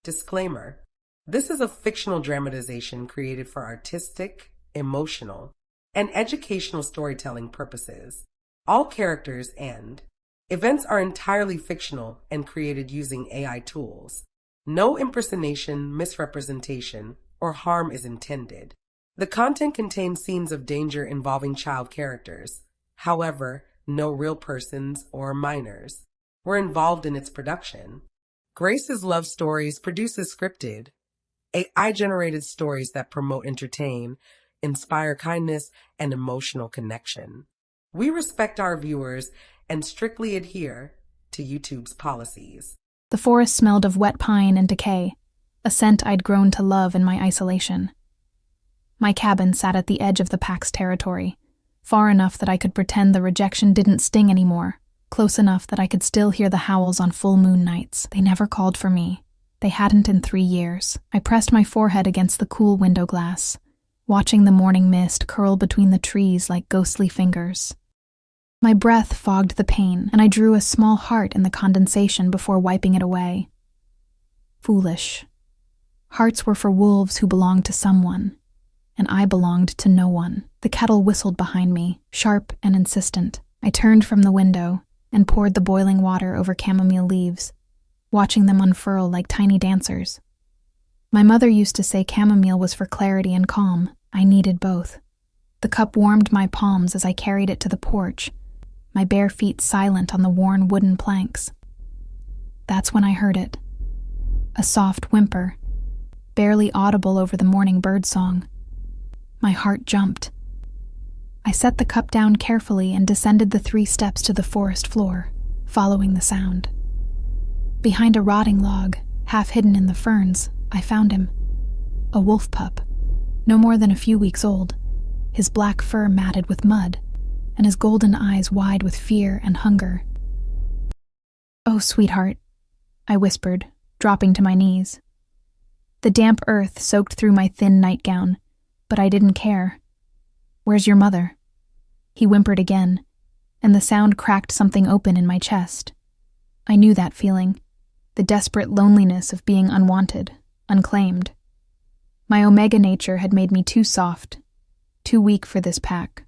Disclaimer: this is a fictional dramatization created for artistic, emotional, and educational storytelling purposes. All characters and events are entirely fictional and created using AI tools. No impersonation, misrepresentation, or harm is intended. The content contains scenes of danger involving child characters. However, no real persons or minors were involved in its production. Grace's Love Stories produces scripted, AI-generated stories that promote, entertain, inspire kindness, and emotional connection. We respect our viewers and strictly adhere to YouTube's policies. The forest smelled of wet pine and decay, a scent I'd grown to love in my isolation. My cabin sat at the edge of the pack's territory, far enough that I could pretend the rejection didn't sting anymore, close enough that I could still hear the howls on full moon nights. They never called for me. They hadn't in 3 years. I pressed my forehead against the cool window glass, watching the morning mist curl between the trees like ghostly fingers. My breath fogged the pain, and I drew a small heart in the condensation before wiping it away. Foolish. Hearts were for wolves who belonged to someone, and I belonged to no one. The kettle whistled behind me, sharp and insistent. I turned from the window and poured the boiling water over chamomile leaves, watching them unfurl like tiny dancers. My mother used to say chamomile was for clarity and calm. I needed both. The cup warmed my palms as I carried it to the porch, my bare feet silent on the worn wooden planks. That's when I heard it. A soft whimper, barely audible over the morning birdsong. My heart jumped. I set the cup down carefully and descended the 3 steps to the forest floor, following the sound. Behind a rotting log, half hidden in the ferns, I found him. A wolf pup, no more than a few weeks old, his black fur matted with mud, and his golden eyes wide with fear and hunger. "Oh, sweetheart," I whispered, dropping to my knees. The damp earth soaked through my thin nightgown, but I didn't care. "Where's your mother?" He whimpered again, and the sound cracked something open in my chest. I knew that feeling, the desperate loneliness of being unwanted, unclaimed. My omega nature had made me too soft, too weak for this pack.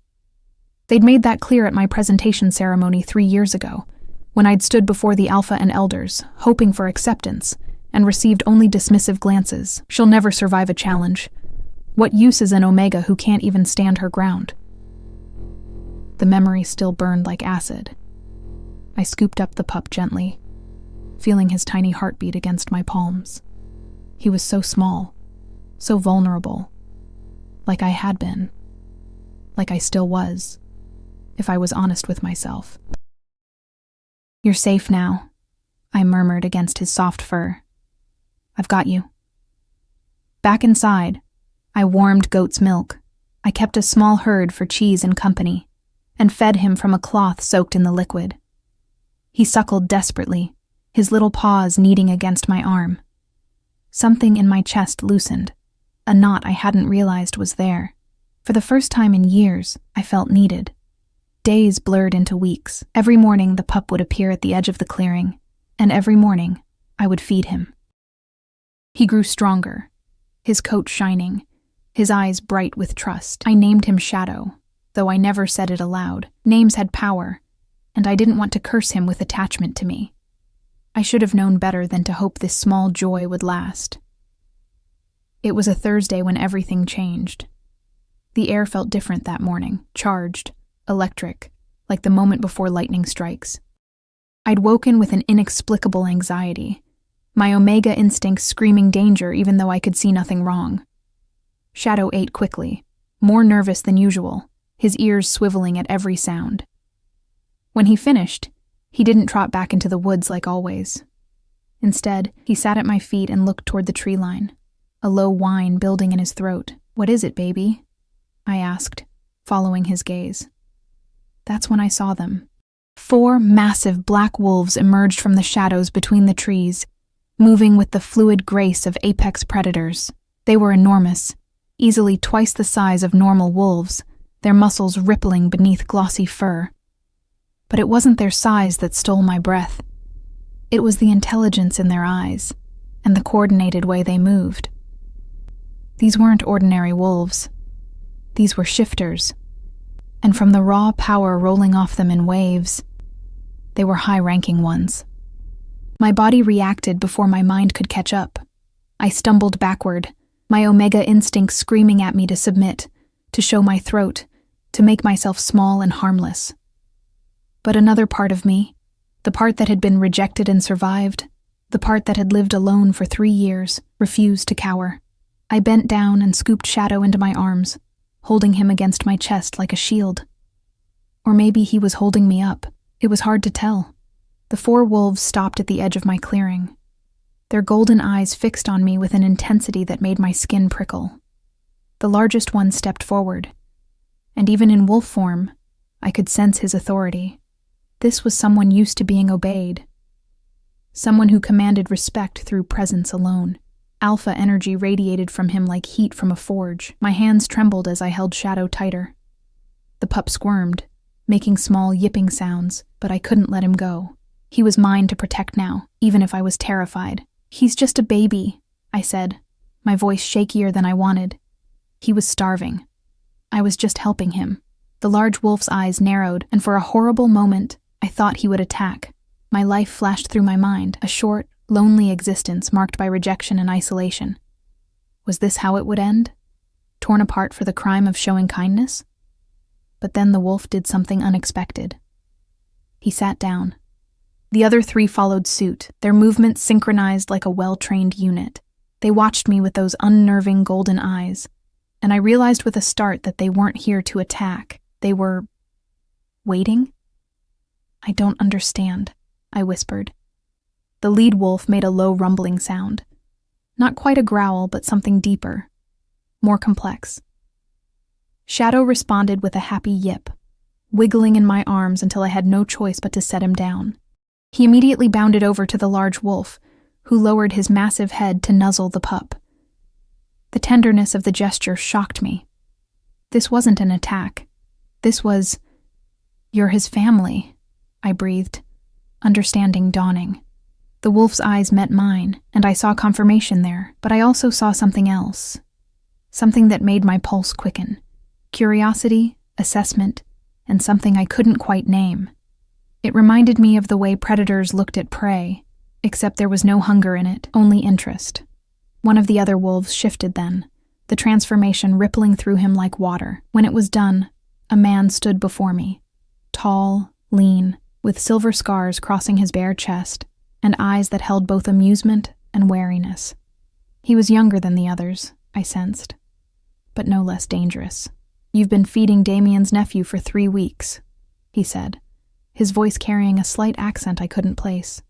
They'd made that clear at my presentation ceremony 3 years ago, when I'd stood before the alpha and elders, hoping for acceptance, and received only dismissive glances. She'll never survive a challenge. What use is an omega who can't even stand her ground? The memory still burned like acid. I scooped up the pup gently, feeling his tiny heartbeat against my palms. He was so small, so vulnerable, like I had been, like I still was, if I was honest with myself. "You're safe now," I murmured against his soft fur. "I've got you." Back inside, I warmed goat's milk. I kept a small herd for cheese and company, and fed him from a cloth soaked in the liquid. He suckled desperately, his little paws kneading against my arm. Something in my chest loosened, a knot I hadn't realized was there. For the first time in years, I felt needed. Days blurred into weeks. Every morning the pup would appear at the edge of the clearing, and every morning I would feed him. He grew stronger, his coat shining, his eyes bright with trust. I named him Shadow, though I never said it aloud. Names had power, and I didn't want to curse him with attachment to me. I should have known better than to hope this small joy would last. It was a Thursday when everything changed. The air felt different that morning, charged, electric, like the moment before lightning strikes. I'd woken with an inexplicable anxiety, my omega instinct screaming danger even though I could see nothing wrong. Shadow ate quickly, more nervous than usual, his ears swiveling at every sound. When he finished, he didn't trot back into the woods like always. Instead, he sat at my feet and looked toward the tree line, a low whine building in his throat. "What is it, baby?" I asked, following his gaze. That's when I saw them. 4 massive black wolves emerged from the shadows between the trees, moving with the fluid grace of apex predators. They were enormous, easily twice the size of normal wolves, their muscles rippling beneath glossy fur. But it wasn't their size that stole my breath. It was the intelligence in their eyes, and the coordinated way they moved. These weren't ordinary wolves. These were shifters, and from the raw power rolling off them in waves, they were high-ranking ones. My body reacted before my mind could catch up. I stumbled backward, my omega instinct screaming at me to submit, to show my throat, to make myself small and harmless. But another part of me, the part that had been rejected and survived, the part that had lived alone for 3 years, refused to cower. I bent down and scooped Shadow into my arms, holding him against my chest like a shield. Or maybe he was holding me up. It was hard to tell. The 4 wolves stopped at the edge of my clearing, their golden eyes fixed on me with an intensity that made my skin prickle. The largest one stepped forward, and even in wolf form, I could sense his authority. This was someone used to being obeyed. Someone who commanded respect through presence alone. Alpha energy radiated from him like heat from a forge. My hands trembled as I held Shadow tighter. The pup squirmed, making small yipping sounds, but I couldn't let him go. He was mine to protect now, even if I was terrified. "He's just a baby," I said, my voice shakier than I wanted. He was starving. I was just helping him. The large wolf's eyes narrowed, and for a horrible moment, I thought he would attack. My life flashed through my mind, a short, lonely existence marked by rejection and isolation. Was this how it would end? Torn apart for the crime of showing kindness? But then the wolf did something unexpected. He sat down. The other 3 followed suit, their movements synchronized like a well-trained unit. They watched me with those unnerving golden eyes, and I realized with a start that they weren't here to attack. They were waiting? "I don't understand," I whispered. The lead wolf made a low rumbling sound. Not quite a growl, but something deeper, more complex. Shadow responded with a happy yip, wiggling in my arms until I had no choice but to set him down. He immediately bounded over to the large wolf, who lowered his massive head to nuzzle the pup. The tenderness of the gesture shocked me. This wasn't an attack. This was, "You're his family," I breathed, understanding dawning. The wolf's eyes met mine, and I saw confirmation there, but I also saw something else. Something that made my pulse quicken. Curiosity, assessment, and something I couldn't quite name. It reminded me of the way predators looked at prey, except there was no hunger in it, only interest. One of the other wolves shifted then, the transformation rippling through him like water. When it was done, a man stood before me, tall, lean, with silver scars crossing his bare chest, and eyes that held both amusement and wariness. He was younger than the others, I sensed, but no less dangerous. "You've been feeding Damien's nephew for 3 weeks, he said, his voice carrying a slight accent I couldn't place.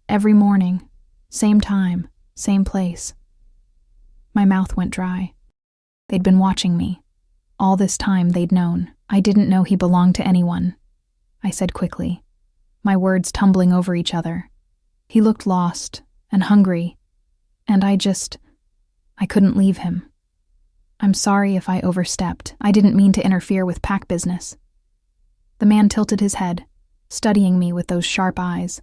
"Every morning, same time, same place." My mouth went dry. They'd been watching me. All this time they'd known. "I didn't know he belonged to anyone," I said quickly, my words tumbling over each other. He looked lost and hungry, and I couldn't leave him. "I'm sorry if I overstepped. I didn't mean to interfere with pack business." The man tilted his head, studying me with those sharp eyes.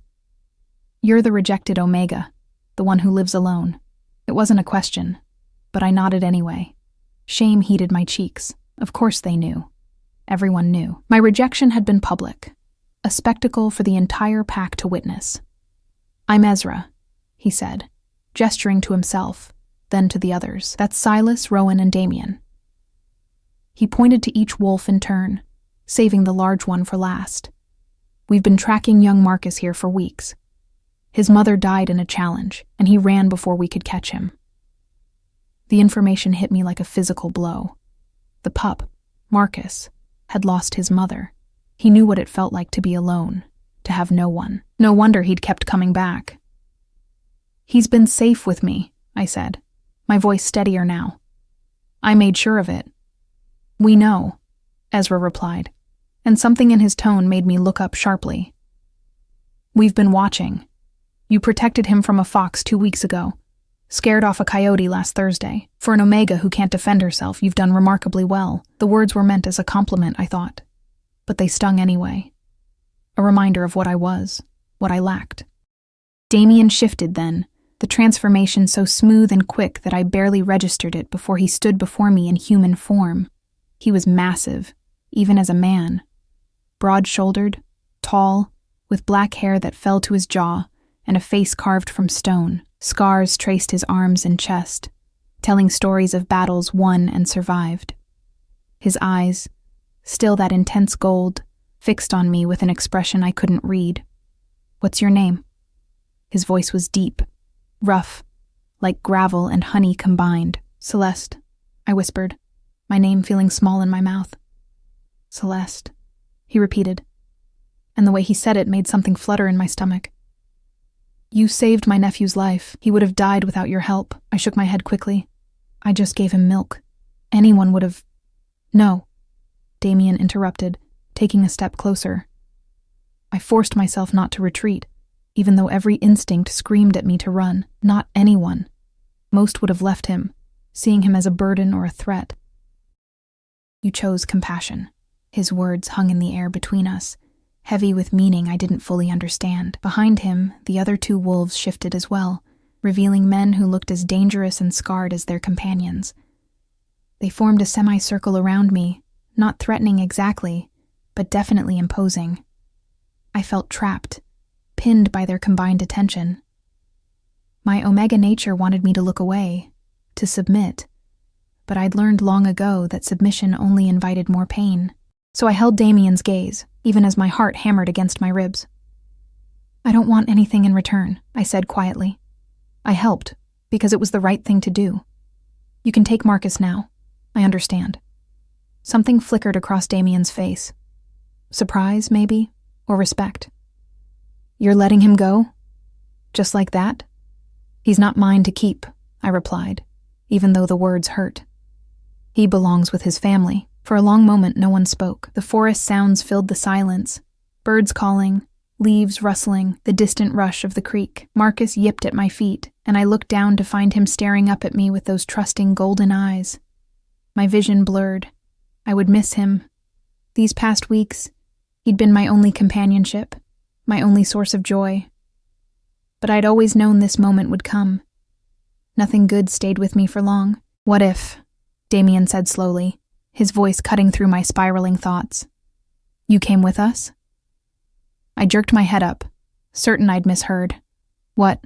"You're the rejected Omega, the one who lives alone." It wasn't a question, but I nodded anyway. Shame heated my cheeks. Of course they knew. Everyone knew. My rejection had been public, a spectacle for the entire pack to witness. "I'm Ezra," he said, gesturing to himself, then to the others. "That's Silas, Rowan, and Damien." He pointed to each wolf in turn, saving the large one for last. "We've been tracking young Marcus here for weeks. His mother died in a challenge, and he ran before we could catch him." The information hit me like a physical blow. The pup, Marcus, had lost his mother. He knew what it felt like to be alone, to have no one. No wonder he'd kept coming back. "He's been safe with me," I said, my voice steadier now. "I made sure of it." "We know," Ezra replied, and something in his tone made me look up sharply. "We've been watching. You protected him from a fox 2 weeks ago, scared off a coyote last Thursday. For an Omega who can't defend herself, you've done remarkably well." The words were meant as a compliment, I thought, but they stung anyway. A reminder of what I was, what I lacked. Damien shifted then, the transformation so smooth and quick that I barely registered it before he stood before me in human form. He was massive, even as a man. Broad-shouldered, tall, with black hair that fell to his jaw, and a face carved from stone. Scars traced his arms and chest, telling stories of battles won and survived. His eyes, still that intense gold, fixed on me with an expression I couldn't read. "What's your name?" His voice was deep, rough, like gravel and honey combined. "Celeste," I whispered, my name feeling small in my mouth. "Celeste," he repeated, and the way he said it made something flutter in my stomach. "You saved my nephew's life. He would have died without your help." I shook my head quickly. "I just gave him milk. Anyone would have—" "No," Damien interrupted, taking a step closer. I forced myself not to retreat, even though every instinct screamed at me to run. Not anyone. Most would have left him, seeing him as a burden or a threat. "You chose compassion." His words hung in the air between us, heavy with meaning I didn't fully understand. Behind him, the other two wolves shifted as well, revealing men who looked as dangerous and scarred as their companions. They formed a semicircle around me, not threatening exactly, but definitely imposing. I felt trapped, pinned by their combined attention. My Omega nature wanted me to look away, to submit, but I'd learned long ago that submission only invited more pain. So I held Damien's gaze, even as my heart hammered against my ribs. "I don't want anything in return," I said quietly. "I helped, because it was the right thing to do. You can take Marcus now. I understand." Something flickered across Damien's face. Surprise, maybe, or respect. "You're letting him go? Just like that?" "He's not mine to keep," I replied, even though the words hurt. "He belongs with his family." For a long moment, no one spoke. The forest sounds filled the silence. Birds calling, leaves rustling, the distant rush of the creek. Marcus yipped at my feet, and I looked down to find him staring up at me with those trusting golden eyes. My vision blurred. I would miss him. These past weeks, he'd been my only companionship, my only source of joy. But I'd always known this moment would come. Nothing good stayed with me for long. "What if?" Damien said slowly, his voice cutting through my spiraling thoughts. "You came with us?" I jerked my head up, certain I'd misheard. "What?"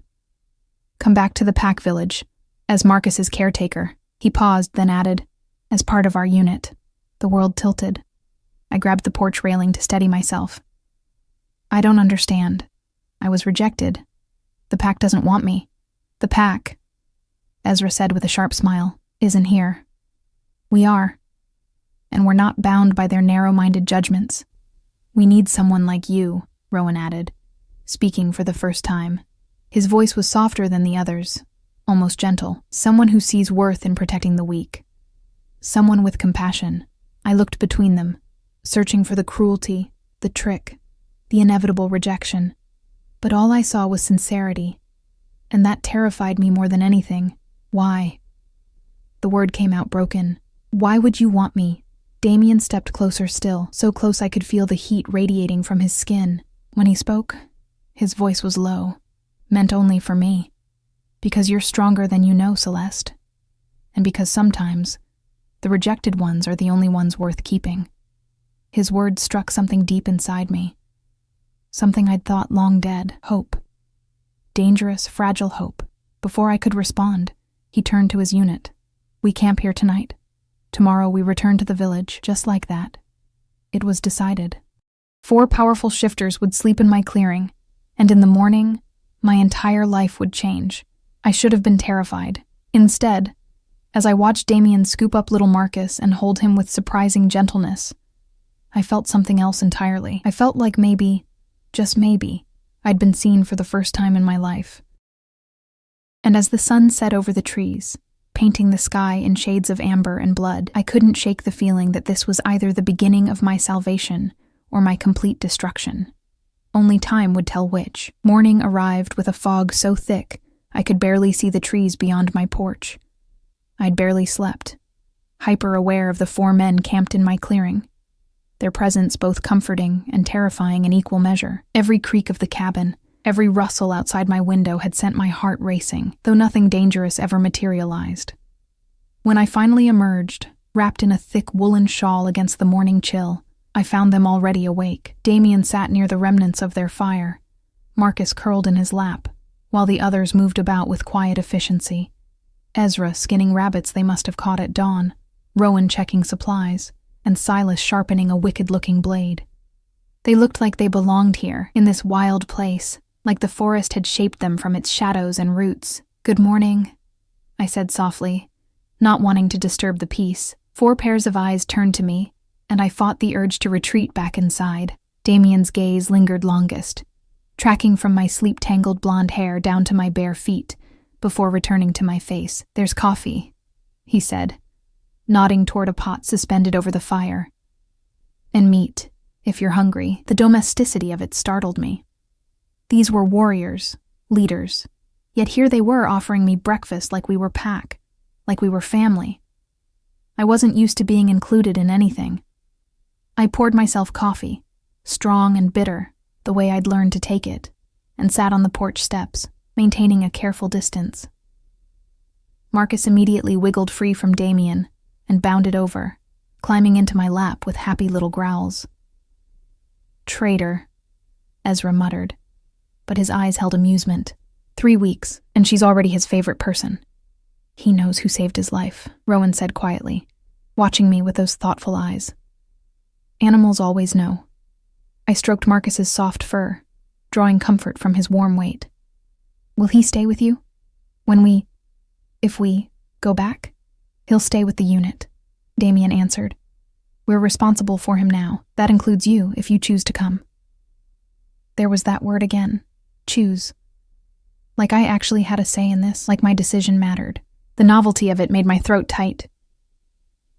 "Come back to the Pack Village, as Marcus's caretaker." He paused, then added, "As part of our unit." The world tilted. I grabbed the porch railing to steady myself. "I don't understand. I was rejected. The Pack doesn't want me. The Pack," Ezra said with a sharp smile, "isn't here. We are. And we're not bound by their narrow-minded judgments. We need someone like you," Rowan added, speaking for the first time. His voice was softer than the others, almost gentle. "Someone who sees worth in protecting the weak. Someone with compassion." I looked between them, searching for the cruelty, the trick, the inevitable rejection. But all I saw was sincerity, and that terrified me more than anything. "Why?" The word came out broken. "Why would you want me?" Damien stepped closer still, so close I could feel the heat radiating from his skin. When he spoke, his voice was low, meant only for me. "Because you're stronger than you know, Celeste. And because sometimes, the rejected ones are the only ones worth keeping." His words struck something deep inside me. Something I'd thought long dead. Hope. Dangerous, fragile hope. Before I could respond, he turned to his unit. "We camp here tonight. Tomorrow we return to the village." Just like that. It was decided. 4 powerful shifters would sleep in my clearing, and in the morning, my entire life would change. I should have been terrified. Instead, as I watched Damien scoop up little Marcus and hold him with surprising gentleness, I felt something else entirely. I felt like maybe, just maybe, I'd been seen for the first time in my life. And as the sun set over the trees, painting the sky in shades of amber and blood, I couldn't shake the feeling that this was either the beginning of my salvation or my complete destruction. Only time would tell which. Morning arrived with a fog so thick I could barely see the trees beyond my porch. I'd barely slept, hyper-aware of the 4 men camped in my clearing, their presence both comforting and terrifying in equal measure. Every creak of the cabin, Every rustle outside my window had sent my heart racing, though nothing dangerous ever materialized. When I finally emerged, wrapped in a thick woolen shawl against the morning chill, I found them already awake. Damien sat near the remnants of their fire, Marcus curled in his lap, while the others moved about with quiet efficiency. Ezra skinning rabbits they must have caught at dawn, Rowan checking supplies, and Silas sharpening a wicked-looking blade. They looked like they belonged here, in this wild place, like the forest had shaped them from its shadows and roots. "Good morning," I said softly, not wanting to disturb the peace. 4 pairs of eyes turned to me, and I fought the urge to retreat back inside. Damien's gaze lingered longest, tracking from my sleep-tangled blonde hair down to my bare feet, before returning to my face. "There's coffee," he said, nodding toward a pot suspended over the fire. "And meat, if you're hungry." The domesticity of it startled me. These were warriors, leaders, yet here they were offering me breakfast like we were pack, like we were family. I wasn't used to being included in anything. I poured myself coffee, strong and bitter, the way I'd learned to take it, and sat on the porch steps, maintaining a careful distance. Marcus immediately wiggled free from Damien and bounded over, climbing into my lap with happy little growls. "Traitor," Ezra muttered, but his eyes held amusement. 3 weeks, and she's already his favorite person. "He knows who saved his life," Rowan said quietly, watching me with those thoughtful eyes. "Animals always know." I stroked Marcus's soft fur, drawing comfort from his warm weight. "Will he stay with you? If we go back?" "He'll stay with the unit," Damien answered. "We're responsible for him now. That includes you, if you choose to come." There was that word again. Choose. Like I actually had a say in this, like my decision mattered. The novelty of it made my throat tight.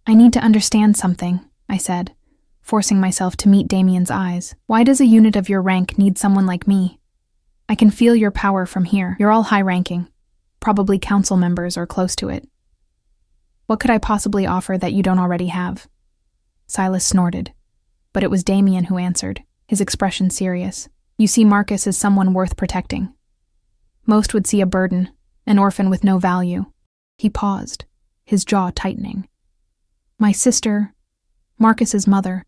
"I need to understand something," I said, forcing myself to meet Damien's eyes. "Why does a unit of your rank need someone like me? I can feel your power from here. You're all high-ranking, probably council members or close to it. What could I possibly offer that you don't already have?" Silas snorted, but it was Damien who answered, his expression serious. "You see Marcus as someone worth protecting. Most would see a burden, an orphan with no value." He paused, his jaw tightening. "My sister, Marcus's mother,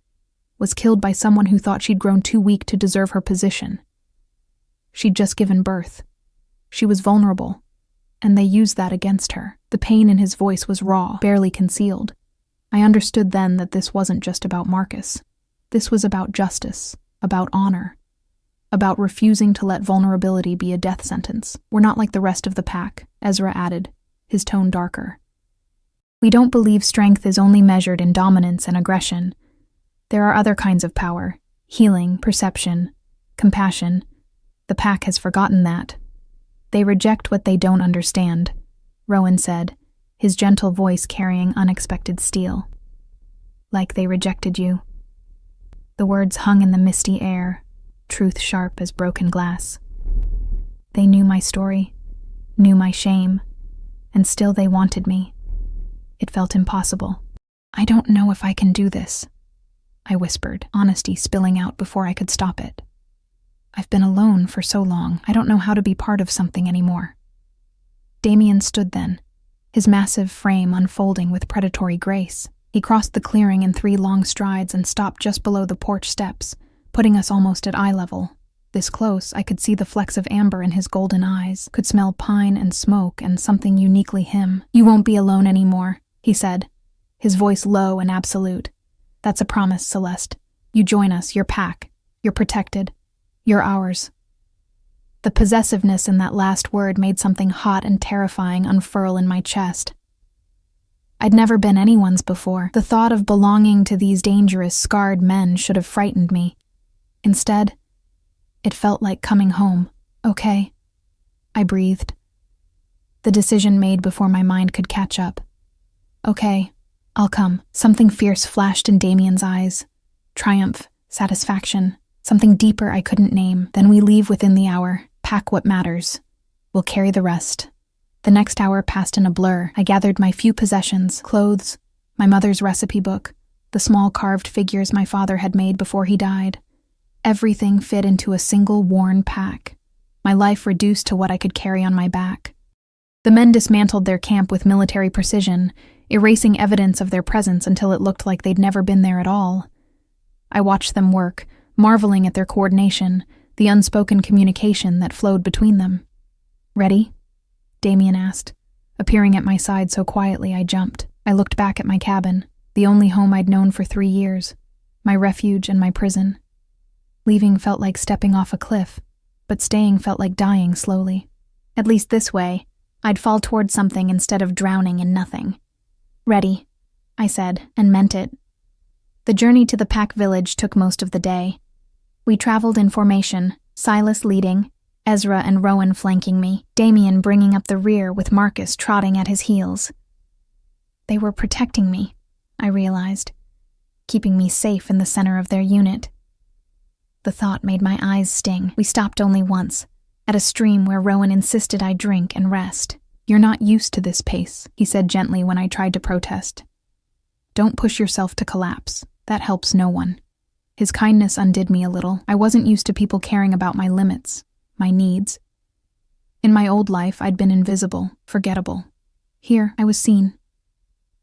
was killed by someone who thought she'd grown too weak to deserve her position. She'd just given birth. She was vulnerable, and they used that against her." The pain in his voice was raw, barely concealed. I understood then that this wasn't just about Marcus. This was about justice, about honor, about refusing to let vulnerability be a death sentence. "We're not like the rest of the pack," Ezra added, his tone darker. "We don't believe strength is only measured in dominance and aggression. There are other kinds of power: healing, perception, compassion. The pack has forgotten that. They reject what they don't understand," Rowan said, his gentle voice carrying unexpected steel. "Like they rejected you." The words hung in the misty air, truth sharp as broken glass. They knew my story, knew my shame, and still they wanted me. It felt impossible. "I don't know if I can do this," I whispered, honesty spilling out before I could stop it. "I've been alone for so long, I don't know how to be part of something anymore." Damien stood then, his massive frame unfolding with predatory grace. He crossed the clearing in 3 long strides and stopped just below the porch steps, putting us almost at eye level. This close, I could see the flecks of amber in his golden eyes, could smell pine and smoke and something uniquely him. "You won't be alone anymore," he said, his voice low and absolute. "That's a promise, Celeste. You join us, your pack. You're protected. You're ours." The possessiveness in that last word made something hot and terrifying unfurl in my chest. I'd never been anyone's before. The thought of belonging to these dangerous, scarred men should have frightened me. Instead, it felt like coming home. "Okay," I breathed, the decision made before my mind could catch up. "Okay, I'll come." Something fierce flashed in Damien's eyes. Triumph, satisfaction, something deeper I couldn't name. "Then we leave within the hour. Pack what matters. We'll carry the rest." The next hour passed in a blur. I gathered my few possessions, clothes, my mother's recipe book, the small carved figures my father had made before he died. Everything fit into a single worn pack. my life reduced to what I could carry on my back. The men dismantled their camp with military precision, erasing evidence of their presence until it looked like they'd never been there at all. I watched them work, marveling at their coordination, the unspoken communication that flowed between them. "Ready?" Damien asked. Appearing at my side so quietly, I jumped. I looked back at my cabin, the only home I'd known for 3 years, my refuge and my prison. Leaving felt like stepping off a cliff, but staying felt like dying slowly. At least this way, I'd fall toward something instead of drowning in nothing. "Ready," I said, and meant it. The journey to the pack village took most of the day. We traveled in formation, Silas leading, Ezra and Rowan flanking me, Damien bringing up the rear with Marcus trotting at his heels. They were protecting me, I realized, keeping me safe in the center of their unit. The thought made my eyes sting. We stopped only once, at a stream where Rowan insisted I drink and rest. "You're not used to this pace," he said gently when I tried to protest. "Don't push yourself to collapse. That helps no one." His kindness undid me a little. I wasn't used to people caring about my limits, my needs. In my old life, I'd been invisible, forgettable. Here, I was seen.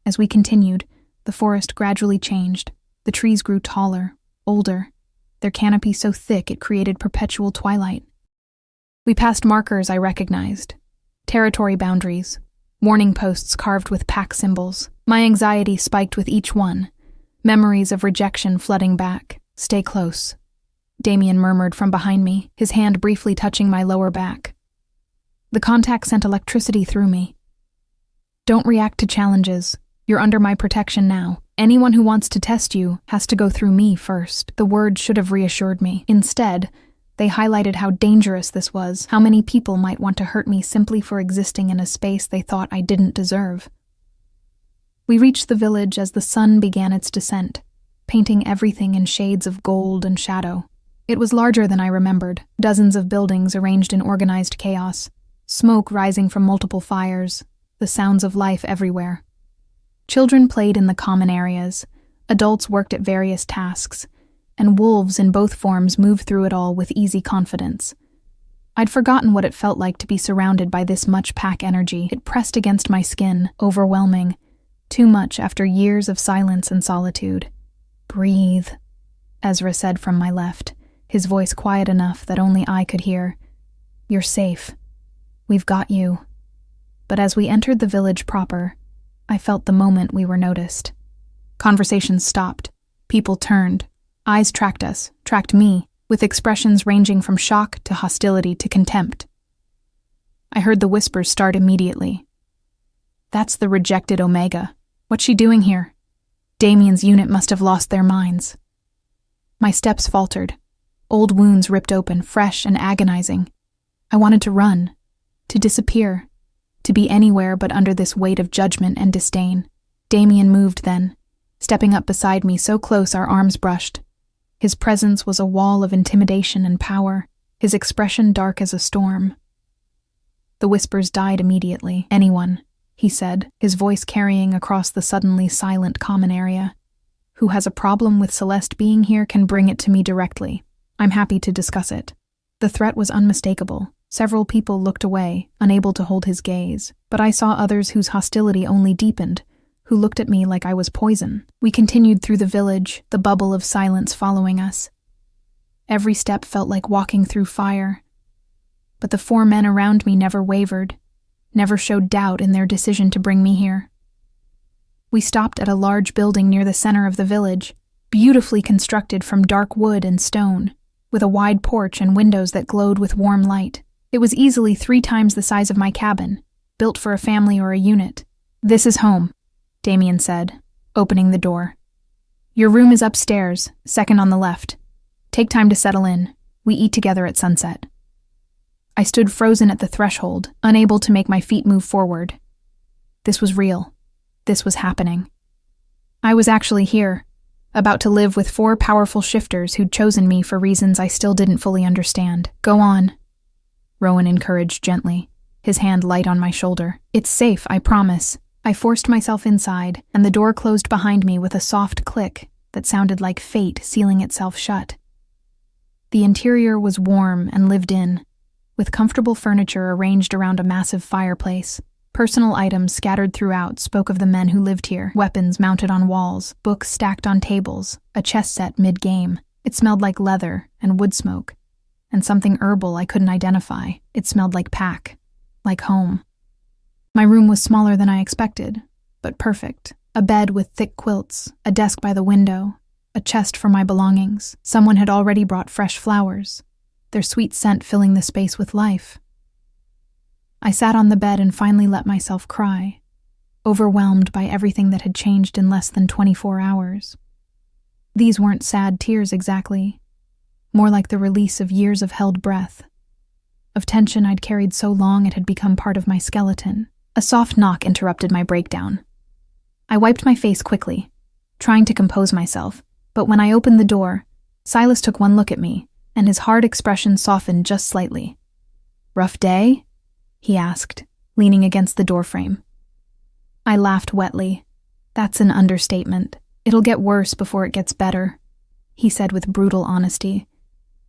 As we continued, the forest gradually changed. The trees grew taller, older, their canopy so thick it created perpetual twilight. We passed markers I recognized. Territory boundaries, warning posts carved with pack symbols. My anxiety spiked with each one, memories of rejection flooding back. "Stay close," Damien murmured from behind me, his hand briefly touching my lower back. The contact sent electricity through me. "Don't react to challenges. You're under my protection now. Anyone who wants to test you has to go through me first." The words should have reassured me. Instead, they highlighted how dangerous this was, how many people might want to hurt me simply for existing in a space they thought I didn't deserve. We reached the village as the sun began its descent, painting everything in shades of gold and shadow. It was larger than I remembered, dozens of buildings arranged in organized chaos, smoke rising from multiple fires, the sounds of life everywhere. Children played in the common areas, adults worked at various tasks, and wolves in both forms moved through it all with easy confidence. I'd forgotten what it felt like to be surrounded by this much pack energy. It pressed against my skin, overwhelming, too much after years of silence and solitude. "Breathe," Ezra said from my left, his voice quiet enough that only I could hear. "You're safe. We've got you." But as we entered the village proper, I felt the moment we were noticed. Conversations stopped. People turned. Eyes tracked us, tracked me, with expressions ranging from shock to hostility to contempt. I heard the whispers start immediately. "That's the rejected Omega. What's she doing here? Damien's unit must have lost their minds." My steps faltered. Old wounds ripped open, fresh and agonizing. I wanted to run, to disappear, to be anywhere but under this weight of judgment and disdain. Damien moved then, stepping up beside me so close our arms brushed. His presence was a wall of intimidation and power, his expression dark as a storm. The whispers died immediately. "Anyone," he said, his voice carrying across the suddenly silent common area, "who has a problem with Celeste being here can bring it to me directly. I'm happy to discuss it." The threat was unmistakable. Several people looked away, unable to hold his gaze, but I saw others whose hostility only deepened, who looked at me like I was poison. We continued through the village, the bubble of silence following us. Every step felt like walking through fire. But the 4 men around me never wavered, never showed doubt in their decision to bring me here. We stopped at a large building near the center of the village, beautifully constructed from dark wood and stone, with a wide porch and windows that glowed with warm light. It was easily 3 times the size of my cabin, built for a family or a unit. "This is home," Damien said, opening the door. "Your room is upstairs, second on the left. Take time to settle in. We eat together at sunset." I stood frozen at the threshold, unable to make my feet move forward. This was real. This was happening. I was actually here, about to live with 4 powerful shifters who'd chosen me for reasons I still didn't fully understand. "Go on," Rowan encouraged gently, his hand light on my shoulder. "It's safe, I promise." I forced myself inside, and the door closed behind me with a soft click that sounded like fate sealing itself shut. The interior was warm and lived in, with comfortable furniture arranged around a massive fireplace. Personal items scattered throughout spoke of the men who lived here, weapons mounted on walls, books stacked on tables, a chess set mid-game. It smelled like leather and wood smoke, and something herbal I couldn't identify. It smelled like pack, like home. My room was smaller than I expected, but perfect. A bed with thick quilts, a desk by the window, a chest for my belongings. Someone had already brought fresh flowers, their sweet scent filling the space with life. I sat on the bed and finally let myself cry, overwhelmed by everything that had changed in less than 24 hours. These weren't sad tears exactly, more like the release of years of held breath, of tension I'd carried so long it had become part of my skeleton. A soft knock interrupted my breakdown. I wiped my face quickly, trying to compose myself, but when I opened the door, Silas took one look at me, and his hard expression softened just slightly. "Rough day?" he asked, leaning against the doorframe. I laughed wetly. "That's an understatement. It'll get worse before it gets better," he said with brutal honesty.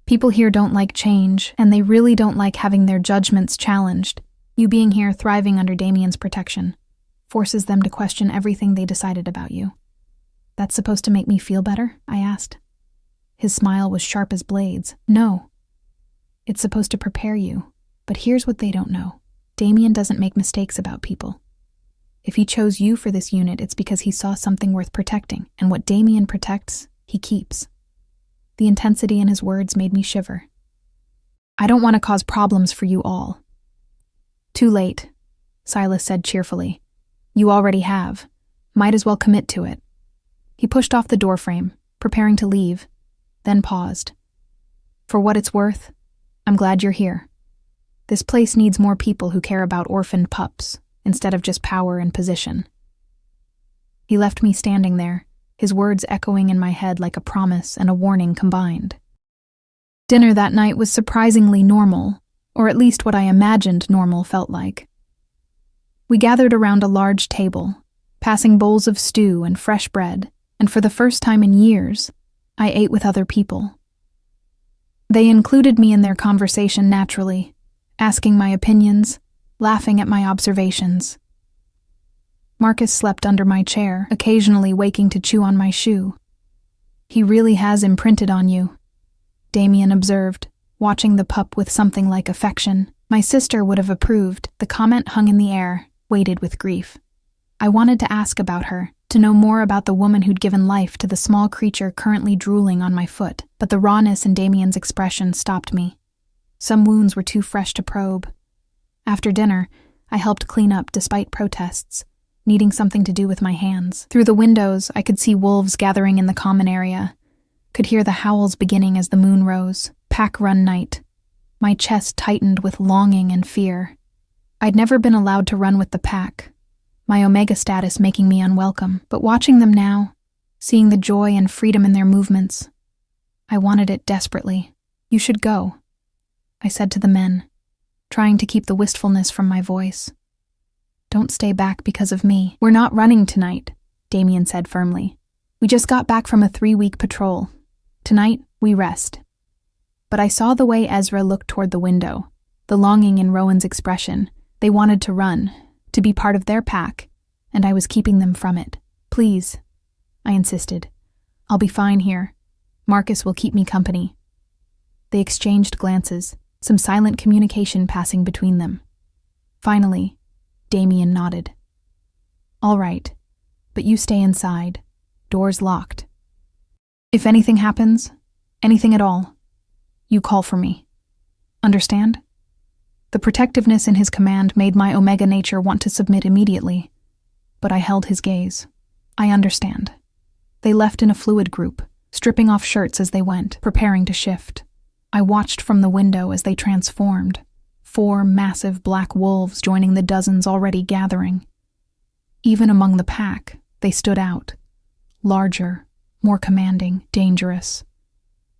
"People here don't like change, and they really don't like having their judgments challenged. You being here thriving under Damien's protection forces them to question everything they decided about you." "That's supposed to make me feel better?" I asked. His smile was sharp as blades. "No. It's supposed to prepare you. But here's what they don't know. Damien doesn't make mistakes about people. If he chose you for this unit, it's because he saw something worth protecting, and what Damien protects, he keeps." The intensity in his words made me shiver. "I don't want to cause problems for you all." "Too late," Silas said cheerfully. "You already have. Might as well commit to it." He pushed off the doorframe, preparing to leave, then paused. "For what it's worth, I'm glad you're here. This place needs more people who care about orphaned pups, instead of just power and position." He left me standing there, his words echoing in my head like a promise and a warning combined. Dinner that night was surprisingly normal, or at least what I imagined normal felt like. We gathered around a large table, passing bowls of stew and fresh bread, and for the first time in years, I ate with other people. They included me in their conversation naturally, asking my opinions, laughing at my observations. Marcus slept under my chair, occasionally waking to chew on my shoe. "He really has imprinted on you," Damien observed, watching the pup with something like affection. My sister would have approved. The comment hung in the air, weighted with grief. I wanted to ask about her, to know more about the woman who'd given life to the small creature currently drooling on my foot, but the rawness in Damien's expression stopped me. Some wounds were too fresh to probe. After dinner, I helped clean up despite protests, needing something to do with my hands. Through the windows, I could see wolves gathering in the common area, could hear the howls beginning as the moon rose. Pack run night. My chest tightened with longing and fear. I'd never been allowed to run with the pack, my Omega status making me unwelcome, but watching them now, seeing the joy and freedom in their movements, I wanted it desperately. "You should go," I said to the men, trying to keep the wistfulness from my voice. "Don't stay back because of me." "We're not running tonight," Damien said firmly. "We just got back from a 3-week patrol. Tonight, we rest." But I saw the way Ezra looked toward the window, the longing in Rowan's expression. They wanted to run, to be part of their pack, and I was keeping them from it. "Please," I insisted. "I'll be fine here. Marcus will keep me company." They exchanged glances, some silent communication passing between them. Finally, Damien nodded. "All right, but you stay inside. Doors locked. If anything happens, anything at all, you call for me. Understand?" The protectiveness in his command made my Omega nature want to submit immediately, but I held his gaze. "I understand." They left in a fluid group, stripping off shirts as they went, preparing to shift. I watched from the window as they transformed, 4 massive black wolves joining the dozens already gathering. Even among the pack, they stood out, larger, more commanding, dangerous.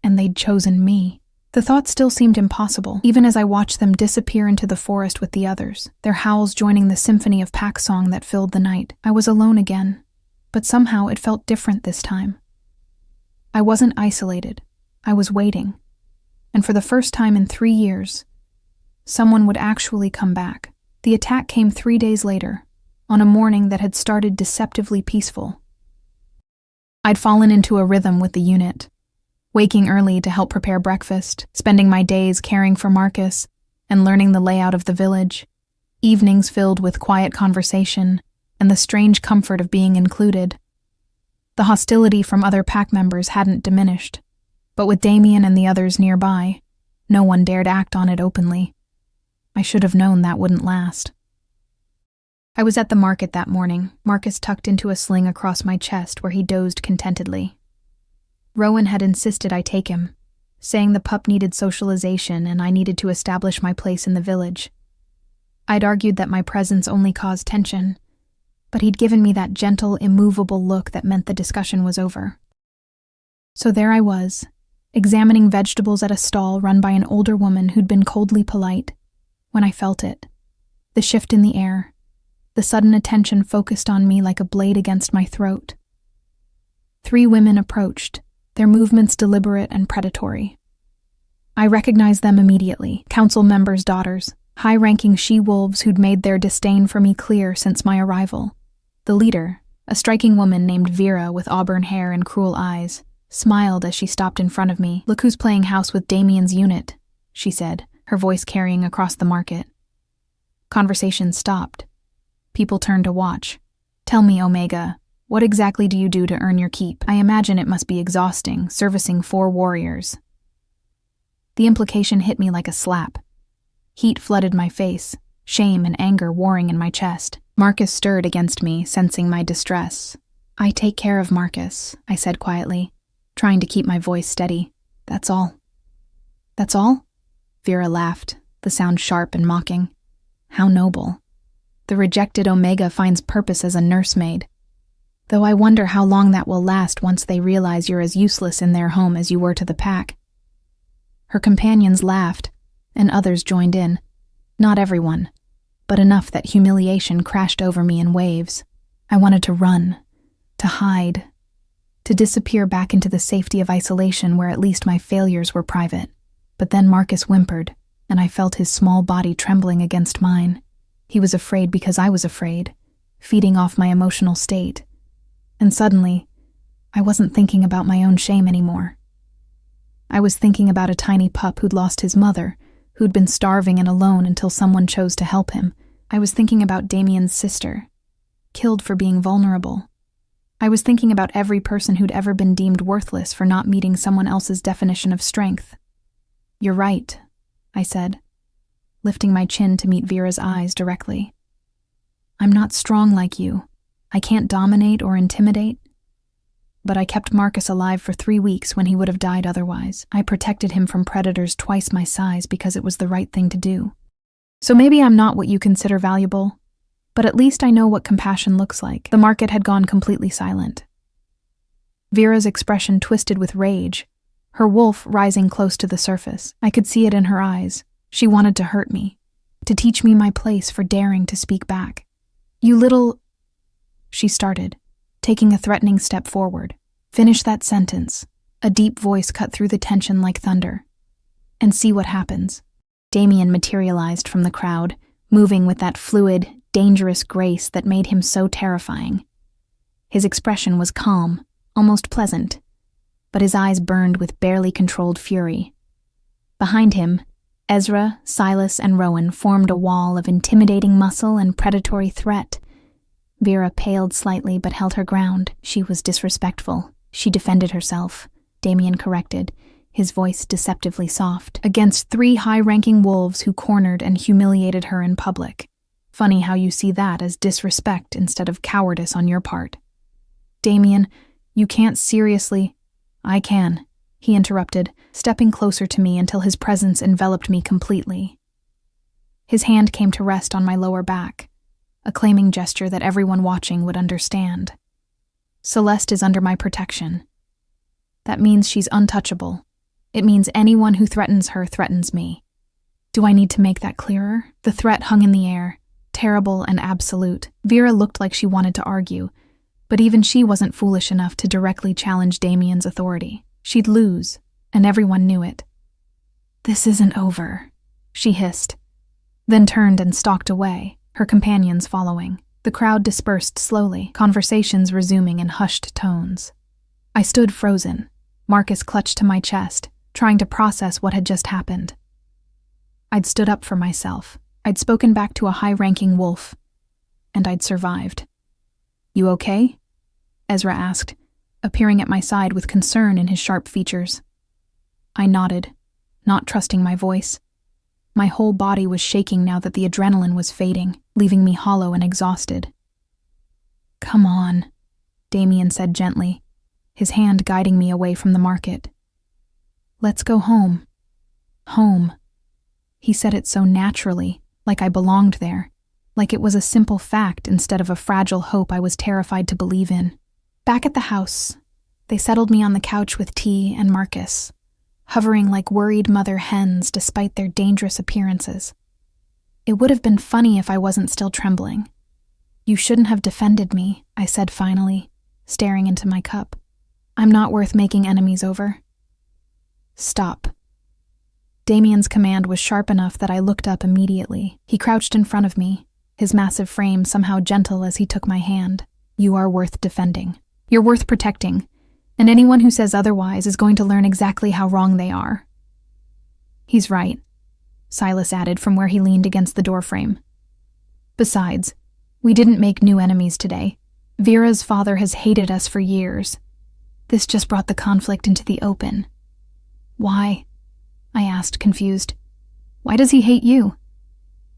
And they'd chosen me. The thought still seemed impossible, even as I watched them disappear into the forest with the others, their howls joining the symphony of pack song that filled the night. I was alone again, but somehow it felt different this time. I wasn't isolated. I was waiting. And for the first time in 3 years, someone would actually come back. The attack came 3 days later, on a morning that had started deceptively peaceful. I'd fallen into a rhythm with the unit, waking early to help prepare breakfast, spending my days caring for Marcus, and learning the layout of the village, evenings filled with quiet conversation and the strange comfort of being included. The hostility from other pack members hadn't diminished, but with Damien and the others nearby, no one dared act on it openly. I should have known that wouldn't last. I was at the market that morning, Marcus tucked into a sling across my chest where he dozed contentedly. Rowan had insisted I take him, saying the pup needed socialization and I needed to establish my place in the village. I'd argued that my presence only caused tension, but he'd given me that gentle, immovable look that meant the discussion was over. So there I was, examining vegetables at a stall run by an older woman who'd been coldly polite, when I felt it. The shift in the air, the sudden attention focused on me like a blade against my throat. 3 women approached, their movements deliberate and predatory. I recognized them immediately, council members' daughters, high-ranking she-wolves who'd made their disdain for me clear since my arrival. The leader, a striking woman named Vera with auburn hair and cruel eyes, smiled as she stopped in front of me. "Look who's playing house with Damien's unit," she said, her voice carrying across the market. Conversation stopped. People turned to watch. "Tell me, Omega, what exactly do you do to earn your keep? I imagine it must be exhausting, servicing 4 warriors." The implication hit me like a slap. Heat flooded my face, shame and anger warring in my chest. Marcus stirred against me, sensing my distress. "I take care of Marcus," I said quietly, trying to keep my voice steady. "That's all." "That's all?" Vera laughed, the sound sharp and mocking. "How noble. The rejected Omega finds purpose as a nursemaid. Though I wonder how long that will last once they realize you're as useless in their home as you were to the pack." Her companions laughed, and others joined in. Not everyone, but enough that humiliation crashed over me in waves. I wanted to run, to hide, to disappear back into the safety of isolation where at least my failures were private. But then Marcus whimpered, and I felt his small body trembling against mine. He was afraid because I was afraid, feeding off my emotional state. And suddenly, I wasn't thinking about my own shame anymore. I was thinking about a tiny pup who'd lost his mother, who'd been starving and alone until someone chose to help him. I was thinking about Damien's sister, killed for being vulnerable. I was thinking about every person who'd ever been deemed worthless for not meeting someone else's definition of strength. "You're right," I said, lifting my chin to meet Vera's eyes directly. "I'm not strong like you. I can't dominate or intimidate. But I kept Marcus alive for 3 weeks when he would have died otherwise. I protected him from predators twice my size because it was the right thing to do. So maybe I'm not what you consider valuable, but at least I know what compassion looks like." The market had gone completely silent. Vera's expression twisted with rage, her wolf rising close to the surface. I could see it in her eyes. She wanted to hurt me, to teach me my place for daring to speak back. "You little—" she started, taking a threatening step forward. "Finish that sentence," a deep voice cut through the tension like thunder. "And see what happens." Damien materialized from the crowd, moving with that fluid, dangerous grace that made him so terrifying. His expression was calm, almost pleasant, but his eyes burned with barely controlled fury. Behind him, Ezra, Silas, and Rowan formed a wall of intimidating muscle and predatory threat. Vera paled slightly but held her ground. She was disrespectful. She defended herself, Damien corrected, his voice deceptively soft, against 3 high-ranking wolves who cornered and humiliated her in public. Funny how you see that as disrespect instead of cowardice on your part. "Damien, you can't seriously—" "I can," he interrupted, stepping closer to me until his presence enveloped me completely. His hand came to rest on my lower back, a claiming gesture that everyone watching would understand. "Celeste is under my protection. That means she's untouchable. It means anyone who threatens her threatens me. Do I need to make that clearer?" The threat hung in the air, terrible and absolute. Vera looked like she wanted to argue, but even she wasn't foolish enough to directly challenge Damien's authority. She'd lose, and everyone knew it. "This isn't over," she hissed, then turned and stalked away, her companions following. The crowd dispersed slowly, conversations resuming in hushed tones. I stood frozen, Marcus clutched to my chest, trying to process what had just happened. I'd stood up for myself. I'd spoken back to a high-ranking wolf, and I'd survived. "You okay?" Ezra asked, appearing at my side with concern in his sharp features. I nodded, not trusting my voice. My whole body was shaking now that the adrenaline was fading, leaving me hollow and exhausted. "Come on," Damien said gently, his hand guiding me away from the market. "Let's go home." Home. He said it so naturally, like I belonged there, like it was a simple fact instead of a fragile hope I was terrified to believe in. Back at the house, they settled me on the couch with T and Marcus, hovering like worried mother hens despite their dangerous appearances. It would have been funny if I wasn't still trembling. "You shouldn't have defended me," I said finally, staring into my cup. "I'm not worth making enemies over." "Stop." Damien's command was sharp enough that I looked up immediately. He crouched in front of me, his massive frame somehow gentle as he took my hand. "You are worth defending. You're worth protecting, and anyone who says otherwise is going to learn exactly how wrong they are." "He's right," Silas added from where he leaned against the doorframe. "Besides, we didn't make new enemies today. Vera's father has hated us for years. This just brought the conflict into the open." "Why?" I asked, confused. "Why does he hate you?"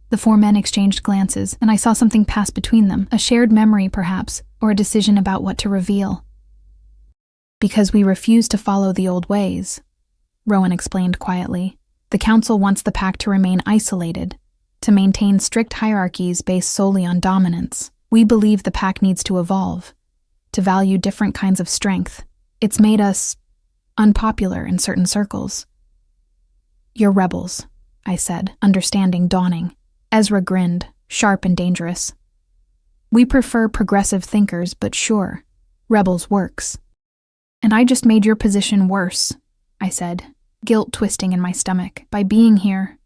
The four men exchanged glances, and I saw something pass between them, a shared memory perhaps, or a decision about what to reveal. "Because we refuse to follow the old ways," Rowan explained quietly. "The council wants the pack to remain isolated, to maintain strict hierarchies based solely on dominance. We believe the pack needs to evolve, to value different kinds of strength. It's made us unpopular in certain circles." "You're rebels," I said, understanding dawning. Ezra grinned, sharp and dangerous. "We prefer progressive thinkers, but sure, rebels works." "And I just made your position worse," I said, guilt twisting in my stomach. "By being here,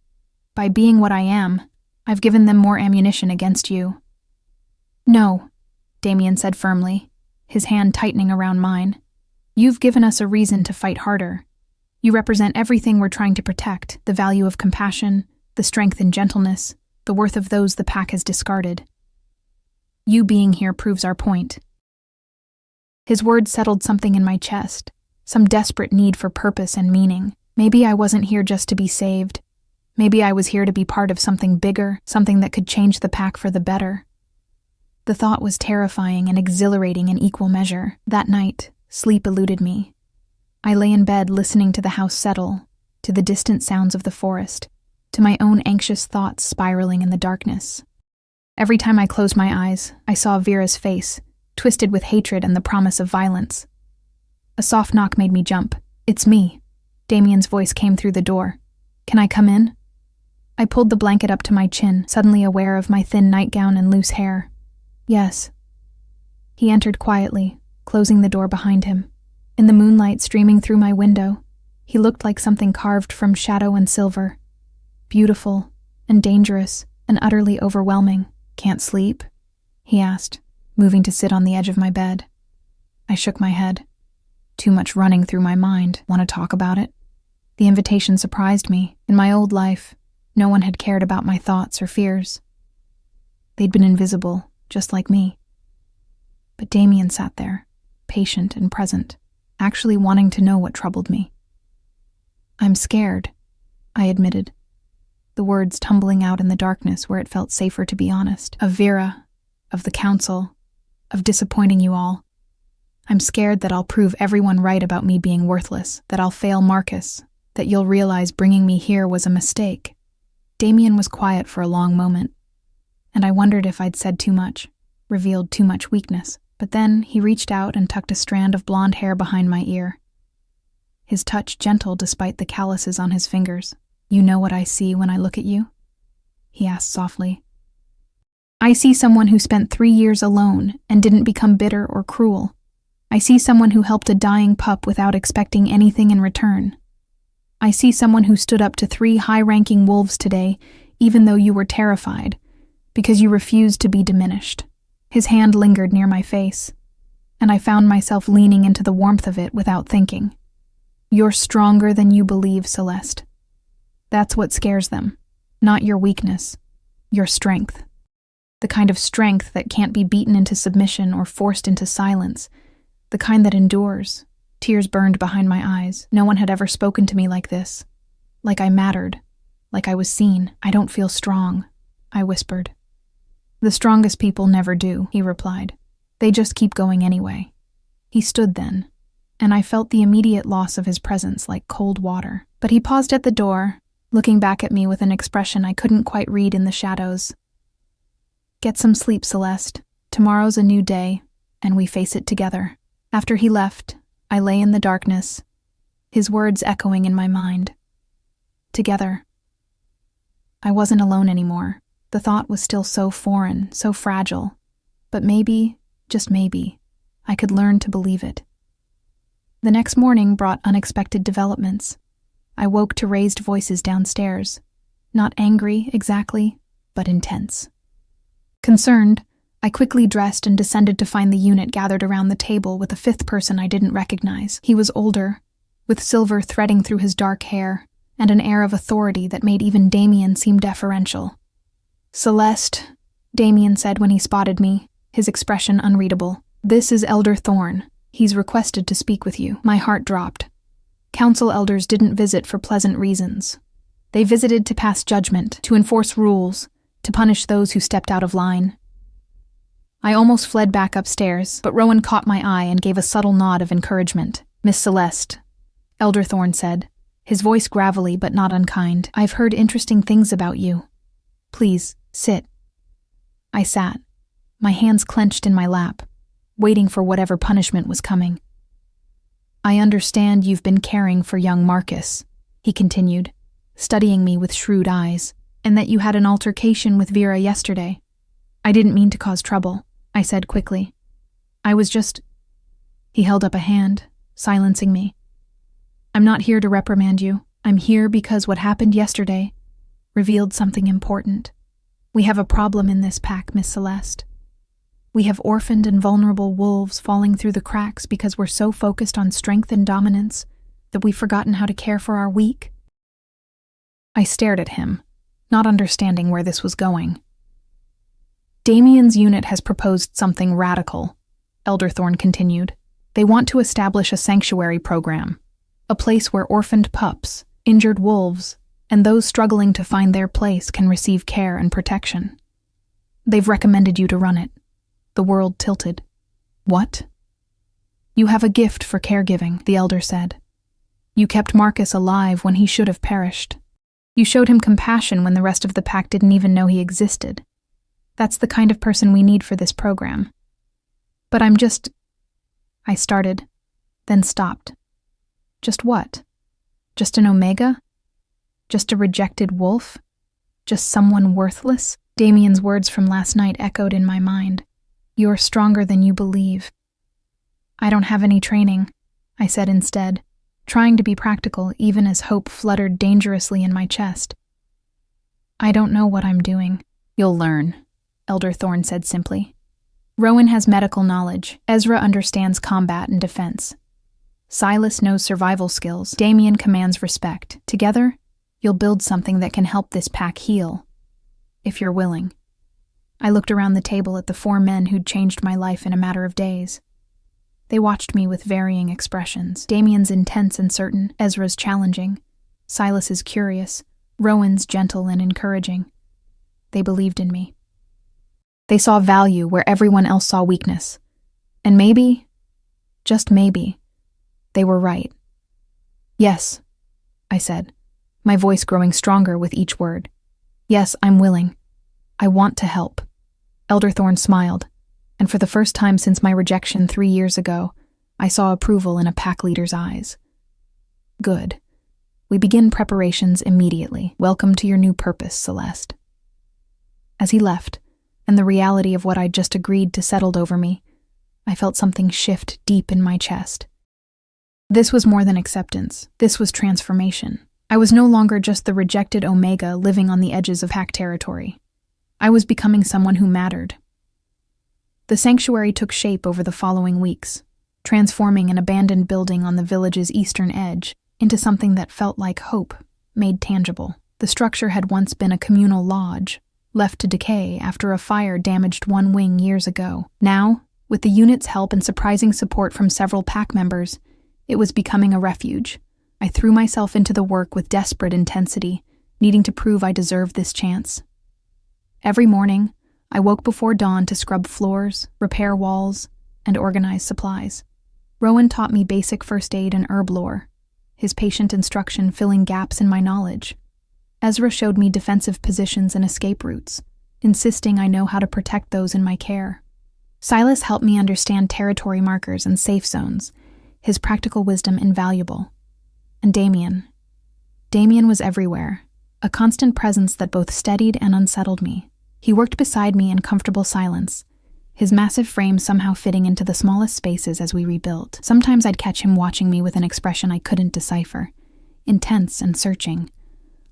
by being what I am, I've given them more ammunition against you." "No," Damien said firmly, his hand tightening around mine. "You've given us a reason to fight harder. You represent everything we're trying to protect, the value of compassion, the strength and gentleness, the worth of those the pack has discarded. You being here proves our point." His words settled something in my chest, some desperate need for purpose and meaning. Maybe I wasn't here just to be saved. Maybe I was here to be part of something bigger, something that could change the pack for the better. The thought was terrifying and exhilarating in equal measure. That night, sleep eluded me. I lay in bed listening to the house settle, to the distant sounds of the forest, to my own anxious thoughts spiraling in the darkness. Every time I closed my eyes, I saw Vera's face, twisted with hatred and the promise of violence. A soft knock made me jump. "It's me." Damien's voice came through the door. "Can I come in?" I pulled the blanket up to my chin, suddenly aware of my thin nightgown and loose hair. "Yes." He entered quietly, closing the door behind him. In the moonlight streaming through my window, he looked like something carved from shadow and silver. Beautiful and dangerous and utterly overwhelming. "Can't sleep?" he asked, moving to sit on the edge of my bed. I shook my head. Too much running through my mind. Want to talk about it? The invitation surprised me. In my old life, no one had cared about my thoughts or fears. They'd been invisible, just like me. But Damien sat there, patient and present, actually wanting to know what troubled me. "I'm scared," I admitted, the words tumbling out in the darkness where it felt safer to be honest. "Of Vera, of the council, of disappointing you all. I'm scared that I'll prove everyone right about me being worthless, that I'll fail Marcus, that you'll realize bringing me here was a mistake." Damien was quiet for a long moment, and I wondered if I'd said too much, revealed too much weakness. But then he reached out and tucked a strand of blonde hair behind my ear. His touch gentle despite the calluses on his fingers. "You know what I see when I look at you?" he asked softly. "I see someone who spent 3 years alone and didn't become bitter or cruel. I see someone who helped a dying pup without expecting anything in return. I see someone who stood up to 3 high-ranking wolves today, even though you were terrified, because you refused to be diminished. His hand lingered near my face, and I found myself leaning into the warmth of it without thinking. You're stronger than you believe, Celeste. That's what scares them. Not your weakness, your strength. The kind of strength that can't be beaten into submission or forced into silence. The kind that endures. Tears burned behind my eyes. No one had ever spoken to me like this. Like I mattered. Like I was seen. I don't feel strong, I whispered. The strongest people never do, he replied. They just keep going anyway. He stood then, and I felt the immediate loss of his presence like cold water. But he paused at the door, looking back at me with an expression I couldn't quite read in the shadows. Get some sleep, Celeste. Tomorrow's a new day, and we face it together. After he left, I lay in the darkness, his words echoing in my mind. Together. I wasn't alone anymore. The thought was still so foreign, so fragile. But maybe, just maybe, I could learn to believe it. The next morning brought unexpected developments. I woke to raised voices downstairs. Not angry, exactly, but intense. Concerned, I quickly dressed and descended to find the unit gathered around the table with a fifth person I didn't recognize. He was older, with silver threading through his dark hair, and an air of authority that made even Damien seem deferential. Celeste, Damien said when he spotted me, his expression unreadable. This is Elder Thorne. He's requested to speak with you. My heart dropped. Council elders didn't visit for pleasant reasons. They visited to pass judgment, to enforce rules, to punish those who stepped out of line. I almost fled back upstairs, but Rowan caught my eye and gave a subtle nod of encouragement. Miss Celeste, Elder Thorne said, his voice gravelly but not unkind. I've heard interesting things about you. Please, sit. I sat, my hands clenched in my lap, waiting for whatever punishment was coming. I understand you've been caring for young Marcus, he continued, studying me with shrewd eyes, and that you had an altercation with Vera yesterday. I didn't mean to cause trouble, I said quickly. I was just... He held up a hand, silencing me. I'm not here to reprimand you. I'm here because what happened yesterday revealed something important. We have a problem in this pack, Miss Celeste. We have orphaned and vulnerable wolves falling through the cracks because we're so focused on strength and dominance that we've forgotten how to care for our weak. I stared at him, not understanding where this was going. Damien's unit has proposed something radical, Elder Thorne continued. They want to establish a sanctuary program, a place where orphaned pups, injured wolves, and those struggling to find their place can receive care and protection. They've recommended you to run it. The world tilted. What? You have a gift for caregiving, the elder said. You kept Marcus alive when he should have perished. You showed him compassion when the rest of the pack didn't even know he existed. That's the kind of person we need for this program. But I'm just... I started, then stopped. Just what? Just an Omega? Just a rejected wolf? Just someone worthless? Damien's words from last night echoed in my mind. You're stronger than you believe. I don't have any training, I said instead, trying to be practical even as hope fluttered dangerously in my chest. I don't know what I'm doing. You'll learn, Elder Thorne said simply. Rowan has medical knowledge. Ezra understands combat and defense. Silas knows survival skills. Damien commands respect. Together, you'll build something that can help this pack heal, if you're willing. I looked around the table at the 4 men who'd changed my life in a matter of days. They watched me with varying expressions. Damien's intense and certain, Ezra's challenging, Silas's curious, Rowan's gentle and encouraging. They believed in me. They saw value where everyone else saw weakness. And maybe, just maybe, they were right. Yes, I said, my voice growing stronger with each word. Yes, I'm willing. I want to help. Elder Thorne smiled, and for the first time since my rejection 3 years ago, I saw approval in a pack leader's eyes. Good. We begin preparations immediately. Welcome to your new purpose, Celeste. As he left, and the reality of what I'd just agreed to settled over me, I felt something shift deep in my chest. This was more than acceptance. This was transformation. I was no longer just the rejected Omega living on the edges of pack territory. I was becoming someone who mattered. The sanctuary took shape over the following weeks, transforming an abandoned building on the village's eastern edge into something that felt like hope, made tangible. The structure had once been a communal lodge, left to decay after a fire damaged one wing years ago. Now, with the unit's help and surprising support from several pack members, it was becoming a refuge. I threw myself into the work with desperate intensity, needing to prove I deserved this chance. Every morning, I woke before dawn to scrub floors, repair walls, and organize supplies. Rowan taught me basic first aid and herb lore, his patient instruction filling gaps in my knowledge. Ezra showed me defensive positions and escape routes, insisting I know how to protect those in my care. Silas helped me understand territory markers and safe zones, his practical wisdom invaluable. And Damien was everywhere, a constant presence that both steadied and unsettled me. He worked beside me in comfortable silence, his massive frame somehow fitting into the smallest spaces as we rebuilt. Sometimes I'd catch him watching me with an expression I couldn't decipher, intense and searching,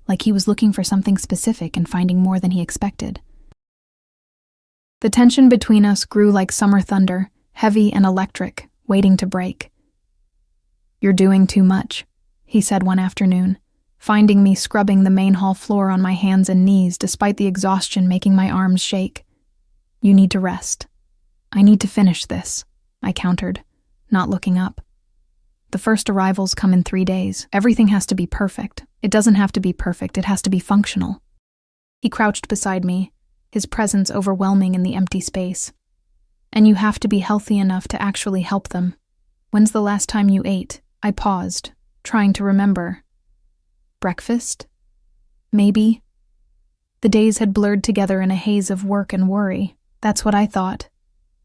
like he was looking for something specific and finding more than he expected. The tension between us grew like summer thunder, heavy and electric, waiting to break. "You're doing too much," he said one afternoon, finding me scrubbing the main hall floor on my hands and knees despite the exhaustion making my arms shake. "You need to rest." "I need to finish this," I countered, not looking up. "The first arrivals come in 3 days. Everything has to be perfect. It doesn't have to be perfect, it has to be functional." He crouched beside me, his presence overwhelming in the empty space. "And you have to be healthy enough to actually help them. When's the last time you ate?" I paused, trying to remember. "Breakfast? Maybe?" The days had blurred together in a haze of work and worry. That's what I thought.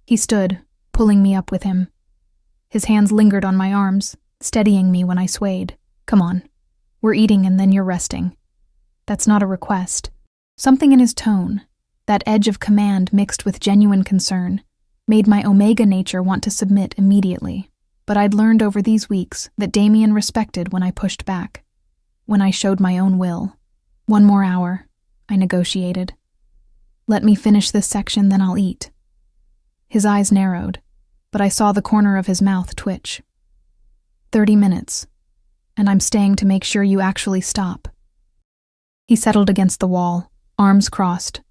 He stood, pulling me up with him. His hands lingered on my arms, steadying me when I swayed. "Come on. We're eating and then you're resting." That's not a request. Something in his tone, that edge of command mixed with genuine concern, made my Omega nature want to submit immediately. But I'd learned over these weeks that Damien respected when I pushed back, when I showed my own will. "1 more hour," I negotiated. "Let me finish this section, then I'll eat." His eyes narrowed, but I saw the corner of his mouth twitch. 30 minutes, and I'm staying to make sure you actually stop." He settled against the wall, arms crossed,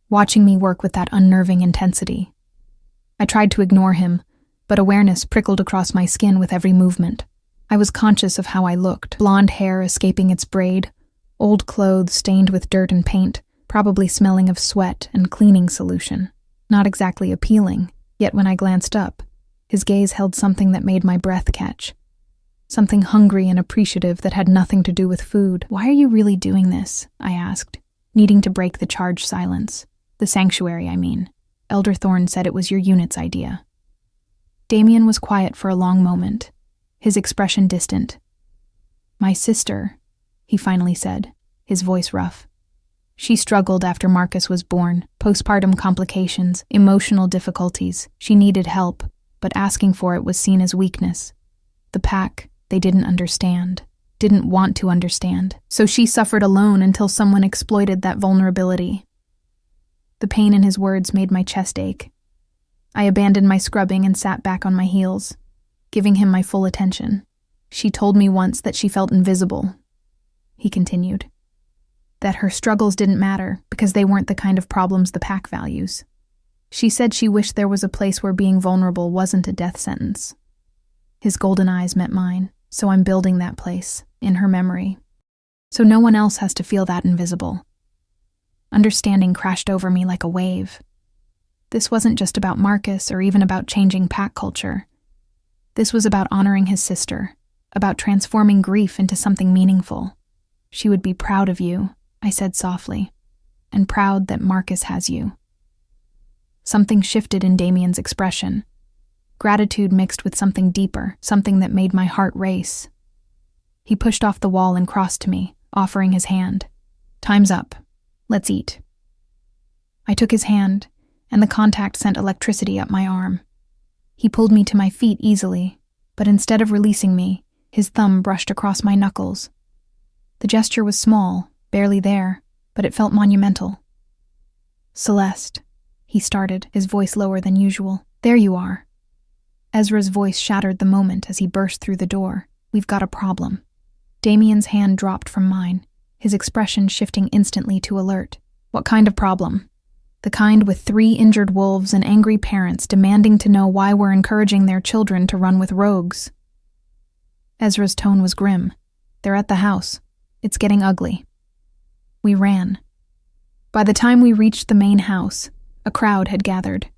watching me work with that unnerving intensity. I tried to ignore him, but awareness prickled across my skin with every movement. I was conscious of how I looked, blonde hair escaping its braid, old clothes stained with dirt and paint, probably smelling of sweat and cleaning solution. Not exactly appealing, yet when I glanced up, his gaze held something that made my breath catch. Something hungry and appreciative that had nothing to do with food. "Why are you really doing this?" I asked, needing to break the charged silence. "The sanctuary, I mean. Elder Thorne said it was your unit's idea." Damien was quiet for a long moment, his expression distant. "My sister," he finally said, his voice rough. "She struggled after Marcus was born, postpartum complications, emotional difficulties. She needed help, but asking for it was seen as weakness. The pack, they didn't understand, didn't want to understand, so she suffered alone until someone exploited that vulnerability." The pain in his words made my chest ache. I abandoned my scrubbing and sat back on my heels, giving him my full attention. "She told me once that she felt invisible," he continued. "That her struggles didn't matter because they weren't the kind of problems the pack values. She said she wished there was a place where being vulnerable wasn't a death sentence." His golden eyes met mine, so I'm building that place, in her memory. So no one else has to feel that invisible. Understanding crashed over me like a wave. This wasn't just about Marcus or even about changing pack culture. This was about honoring his sister, about transforming grief into something meaningful. "She would be proud of you," I said softly, "and proud that Marcus has you." Something shifted in Damien's expression. Gratitude mixed with something deeper, something that made my heart race. He pushed off the wall and crossed to me, offering his hand. "Time's up. Let's eat." I took his hand, and the contact sent electricity up my arm. He pulled me to my feet easily, but instead of releasing me, his thumb brushed across my knuckles. The gesture was small, barely there, but it felt monumental. "Celeste," he started, his voice lower than usual. "There you are." Ezra's voice shattered the moment as he burst through the door. "We've got a problem." Damien's hand dropped from mine, his expression shifting instantly to alert. "What kind of problem?" "The kind with 3 injured wolves and angry parents demanding to know why we're encouraging their children to run with rogues." Ezra's tone was grim. "They're at the house. It's getting ugly." We ran. By the time we reached the main house, a crowd had gathered.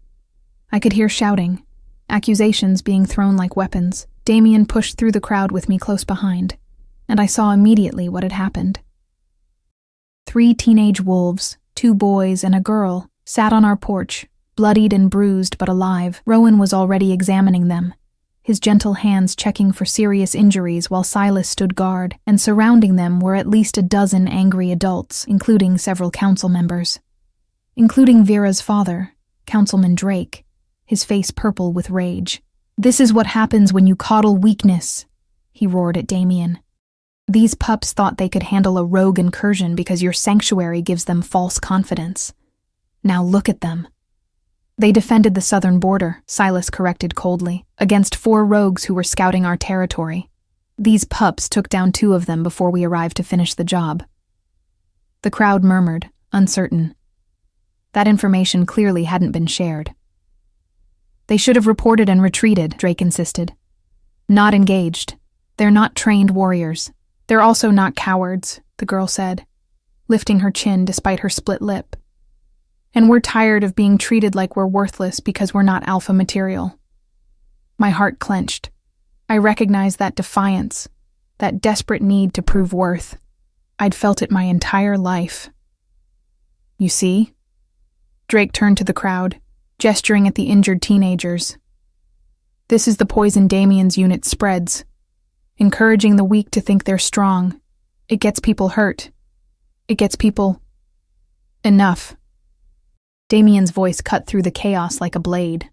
I could hear shouting, accusations being thrown like weapons. Damien pushed through the crowd with me close behind, and I saw immediately what had happened. 3 teenage wolves, 2 boys and a girl, sat on our porch, bloodied and bruised but alive. Rowan was already examining them, his gentle hands checking for serious injuries while Silas stood guard, and surrounding them were at least a dozen angry adults, including several council members. Including Vera's father, Councilman Drake, his face purple with rage. "This is what happens when you coddle weakness," he roared at Damien. "These pups thought they could handle a rogue incursion because your sanctuary gives them false confidence. Now look at them." "They defended the southern border," Silas corrected coldly, "against 4 rogues who were scouting our territory. These pups took down 2 of them before we arrived to finish the job." The crowd murmured, uncertain. That information clearly hadn't been shared. "They should have reported and retreated," Drake insisted. "Not engaged. They're not trained warriors. They're also not cowards," the girl said, lifting her chin despite her split lip. "And we're tired of being treated like we're worthless because we're not alpha material." My heart clenched. I recognized that defiance, that desperate need to prove worth. I'd felt it my entire life. "You see?" Drake turned to the crowd, gesturing at the injured teenagers. "This is the poison Damien's unit spreads. Encouraging the weak to think they're strong. It gets people hurt. It gets people... Enough." Damien's voice cut through the chaos like a blade.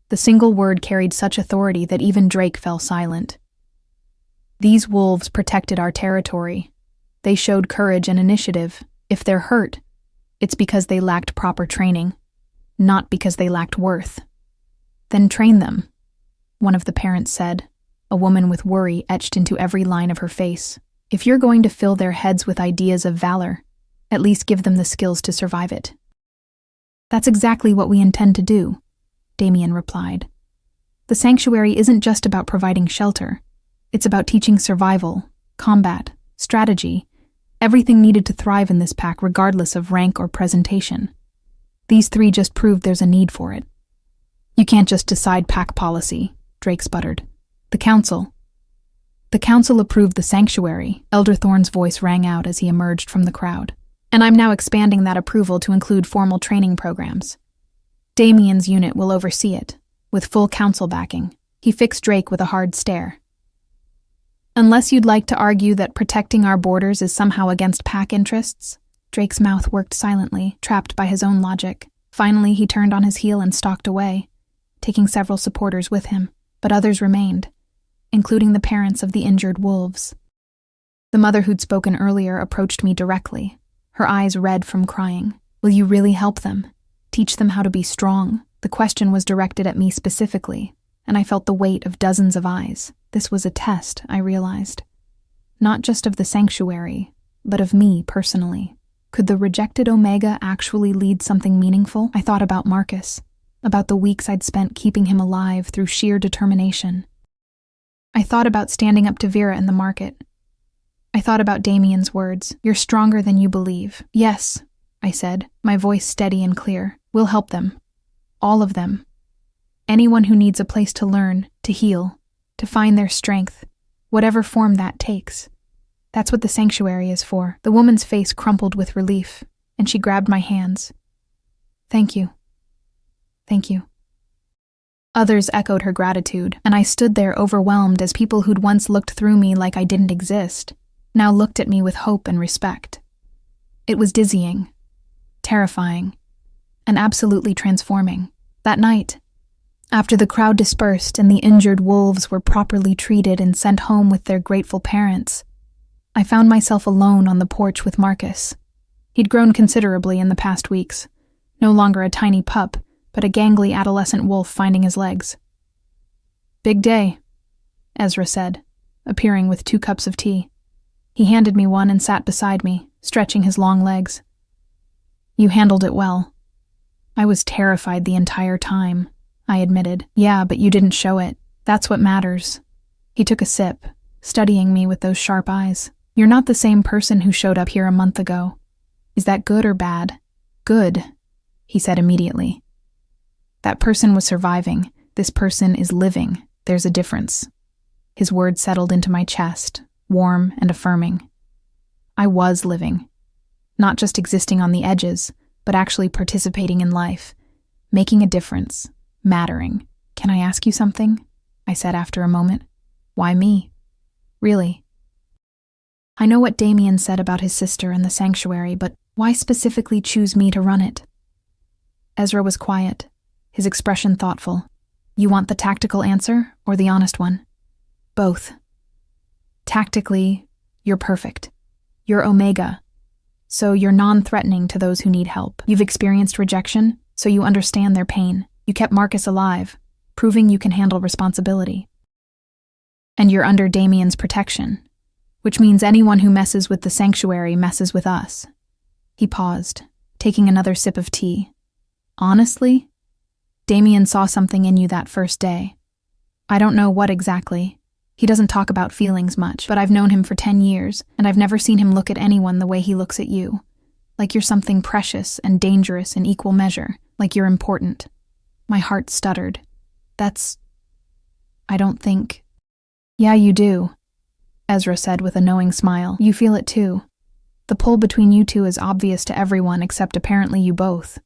The single word carried such authority that even Drake fell silent. "These wolves protected our territory. They showed courage and initiative. If they're hurt, it's because they lacked proper training, not because they lacked worth." "Then train them," one of the parents said, a woman with worry etched into every line of her face. "If you're going to fill their heads with ideas of valor, at least give them the skills to survive it." "That's exactly what we intend to do," Damien replied. "The sanctuary isn't just about providing shelter. It's about teaching survival, combat, strategy, everything needed to thrive in this pack regardless of rank or presentation. These 3 just proved there's a need for it." "You can't just decide pack policy," Drake sputtered. The council approved the sanctuary," Elder Thorne's voice rang out as he emerged from the crowd. "And I'm now expanding that approval to include formal training programs. Damien's unit will oversee it, with full council backing." He fixed Drake with a hard stare. "Unless you'd like to argue that protecting our borders is somehow against pack interests?" Drake's mouth worked silently, trapped by his own logic. Finally, he turned on his heel and stalked away, taking several supporters with him, but others remained, including the parents of the injured wolves. The mother who'd spoken earlier approached me directly, her eyes red from crying. "Will you really help them? Teach them how to be strong?" The question was directed at me specifically, and I felt the weight of dozens of eyes. This was a test, I realized. Not just of the sanctuary, but of me personally. Could the rejected Omega actually lead something meaningful? I thought about Marcus, about the weeks I'd spent keeping him alive through sheer determination. I thought about standing up to Vera in the market. I thought about Damien's words, "You're stronger than you believe." "Yes," I said, my voice steady and clear. "We'll help them. All of them. Anyone who needs a place to learn, to heal, to find their strength, whatever form that takes. That's what the sanctuary is for." The woman's face crumpled with relief, and she grabbed my hands. "Thank you. Thank you." Others echoed her gratitude, and I stood there overwhelmed as people who'd once looked through me like I didn't exist, now looked at me with hope and respect. It was dizzying, terrifying, and absolutely transforming. That night, after the crowd dispersed and the injured wolves were properly treated and sent home with their grateful parents, I found myself alone on the porch with Marcus. He'd grown considerably in the past weeks, no longer a tiny pup, but a gangly adolescent wolf finding his legs. "Big day," Ezra said, appearing with 2 cups of tea. He handed me one and sat beside me, stretching his long legs. "You handled it well." "I was terrified the entire time," I admitted. "Yeah, but you didn't show it. That's what matters." He took a sip, studying me with those sharp eyes. "You're not the same person who showed up here a month ago. Is that good or bad?" "Good," he said immediately. "That person was surviving. This person is living. There's a difference." His words settled into my chest, warm and affirming. I was living. Not just existing on the edges, but actually participating in life, making a difference, mattering. "Can I ask you something?" I said after a moment. "Why me?" "Really. I know what Damien said about his sister and the sanctuary, but why specifically choose me to run it?" Ezra was quiet, his expression thoughtful. "You want the tactical answer or the honest one?" "Both. Tactically, you're perfect. You're Omega, so you're non-threatening to those who need help. You've experienced rejection, so you understand their pain. You kept Marcus alive, proving you can handle responsibility. And you're under Damien's protection, which means anyone who messes with the sanctuary messes with us." He paused, taking another sip of tea. "Honestly, Damien saw something in you that first day. I don't know what exactly. He doesn't talk about feelings much, but I've known him for 10 years, and I've never seen him look at anyone the way he looks at you. Like you're something precious and dangerous in equal measure, like you're important." My heart stuttered. I don't think. "Yeah, you do," Ezra said with a knowing smile. "You feel it too. The pull between you two is obvious to everyone except apparently you both.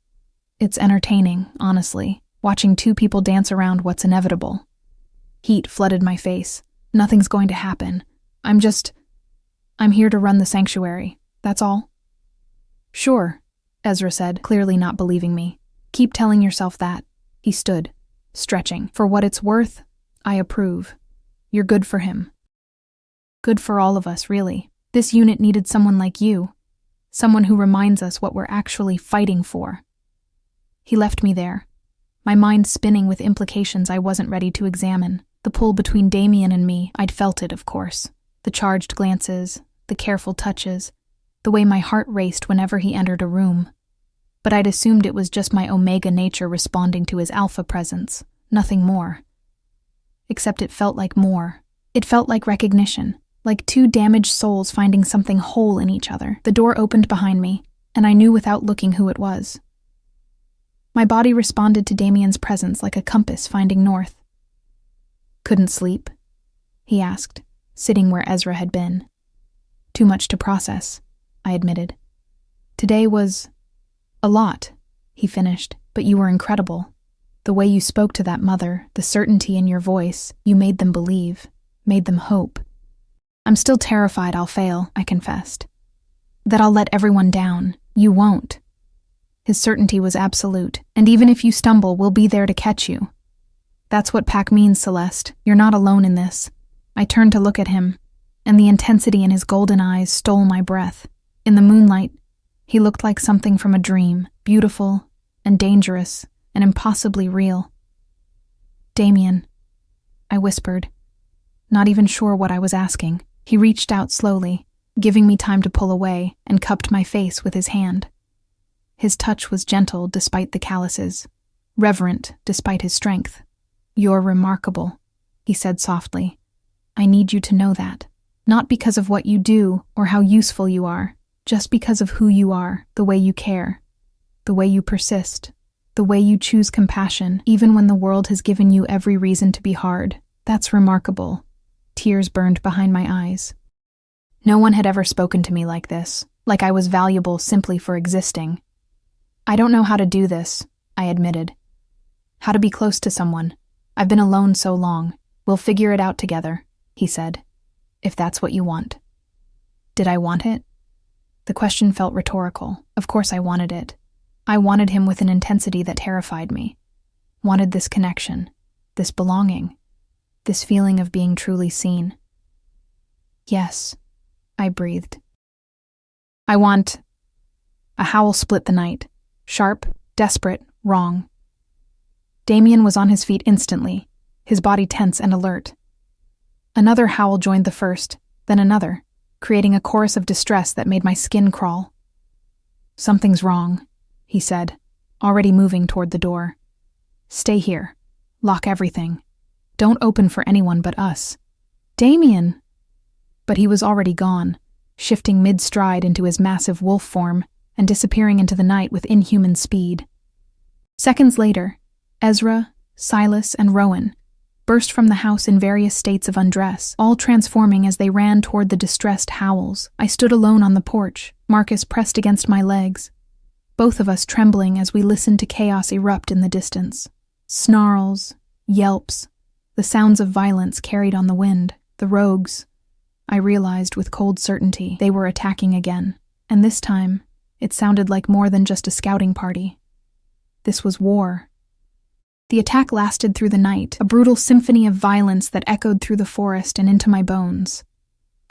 It's entertaining, honestly, watching 2 people dance around what's inevitable." Heat flooded my face. "Nothing's going to happen. I'm here to run the sanctuary. That's all." "Sure," Ezra said, clearly not believing me. "Keep telling yourself that." He stood, stretching. "For what it's worth, I approve. You're good for him. Good for all of us, really. This unit needed someone like you. Someone who reminds us what we're actually fighting for." He left me there, my mind spinning with implications I wasn't ready to examine. The pull between Damien and me, I'd felt it, of course. The charged glances, the careful touches, the way my heart raced whenever he entered a room. But I'd assumed it was just my Omega nature responding to his alpha presence, nothing more. Except it felt like more. It felt like recognition, like 2 damaged souls finding something whole in each other. The door opened behind me, and I knew without looking who it was. My body responded to Damien's presence like a compass finding north. "Couldn't sleep?" he asked, sitting where Ezra had been. "Too much to process," I admitted. "Today was a lot," he finished, "but you were incredible. The way you spoke to that mother, the certainty in your voice, you made them believe, made them hope. I'm still terrified I'll fail," I confessed. "That I'll let everyone down. You won't." His certainty was absolute, "And even if you stumble, we'll be there to catch you. That's what Pack means, Celeste. You're not alone in this." I turned to look at him, and the intensity in his golden eyes stole my breath. In the moonlight, he looked like something from a dream, beautiful and dangerous and impossibly real. "Damien," I whispered, not even sure what I was asking. He reached out slowly, giving me time to pull away, and cupped my face with his hand. His touch was gentle despite the calluses, reverent despite his strength. "You're remarkable," he said softly. "I need you to know that. Not because of what you do or how useful you are, just because of who you are, the way you care, the way you persist, the way you choose compassion, even when the world has given you every reason to be hard. That's remarkable." Tears burned behind my eyes. No one had ever spoken to me like this, like I was valuable simply for existing. "I don't know how to do this," I admitted. "How to be close to someone. I've been alone so long. We'll figure it out together," he said, "if that's what you want." Did I want it? The question felt rhetorical. Of course I wanted it. I wanted him with an intensity that terrified me. Wanted this connection, this belonging, this feeling of being truly seen. "Yes," I breathed. I want... A howl split the night. Sharp, desperate, wrong. Damien was on his feet instantly, his body tense and alert. Another howl joined the first, then another, creating a chorus of distress that made my skin crawl. "Something's wrong," he said, already moving toward the door. "Stay here. Lock everything. Don't open for anyone but us." "Damien!" But he was already gone, shifting mid-stride into his massive wolf form and disappearing into the night with inhuman speed. Seconds later, Ezra, Silas, and Rowan burst from the house in various states of undress, all transforming as they ran toward the distressed howls. I stood alone on the porch, Marcus pressed against my legs, both of us trembling as we listened to chaos erupt in the distance. Snarls, yelps, the sounds of violence carried on the wind, the rogues. I realized with cold certainty they were attacking again, and this time it sounded like more than just a scouting party. This was war. The attack lasted through the night, a brutal symphony of violence that echoed through the forest and into my bones.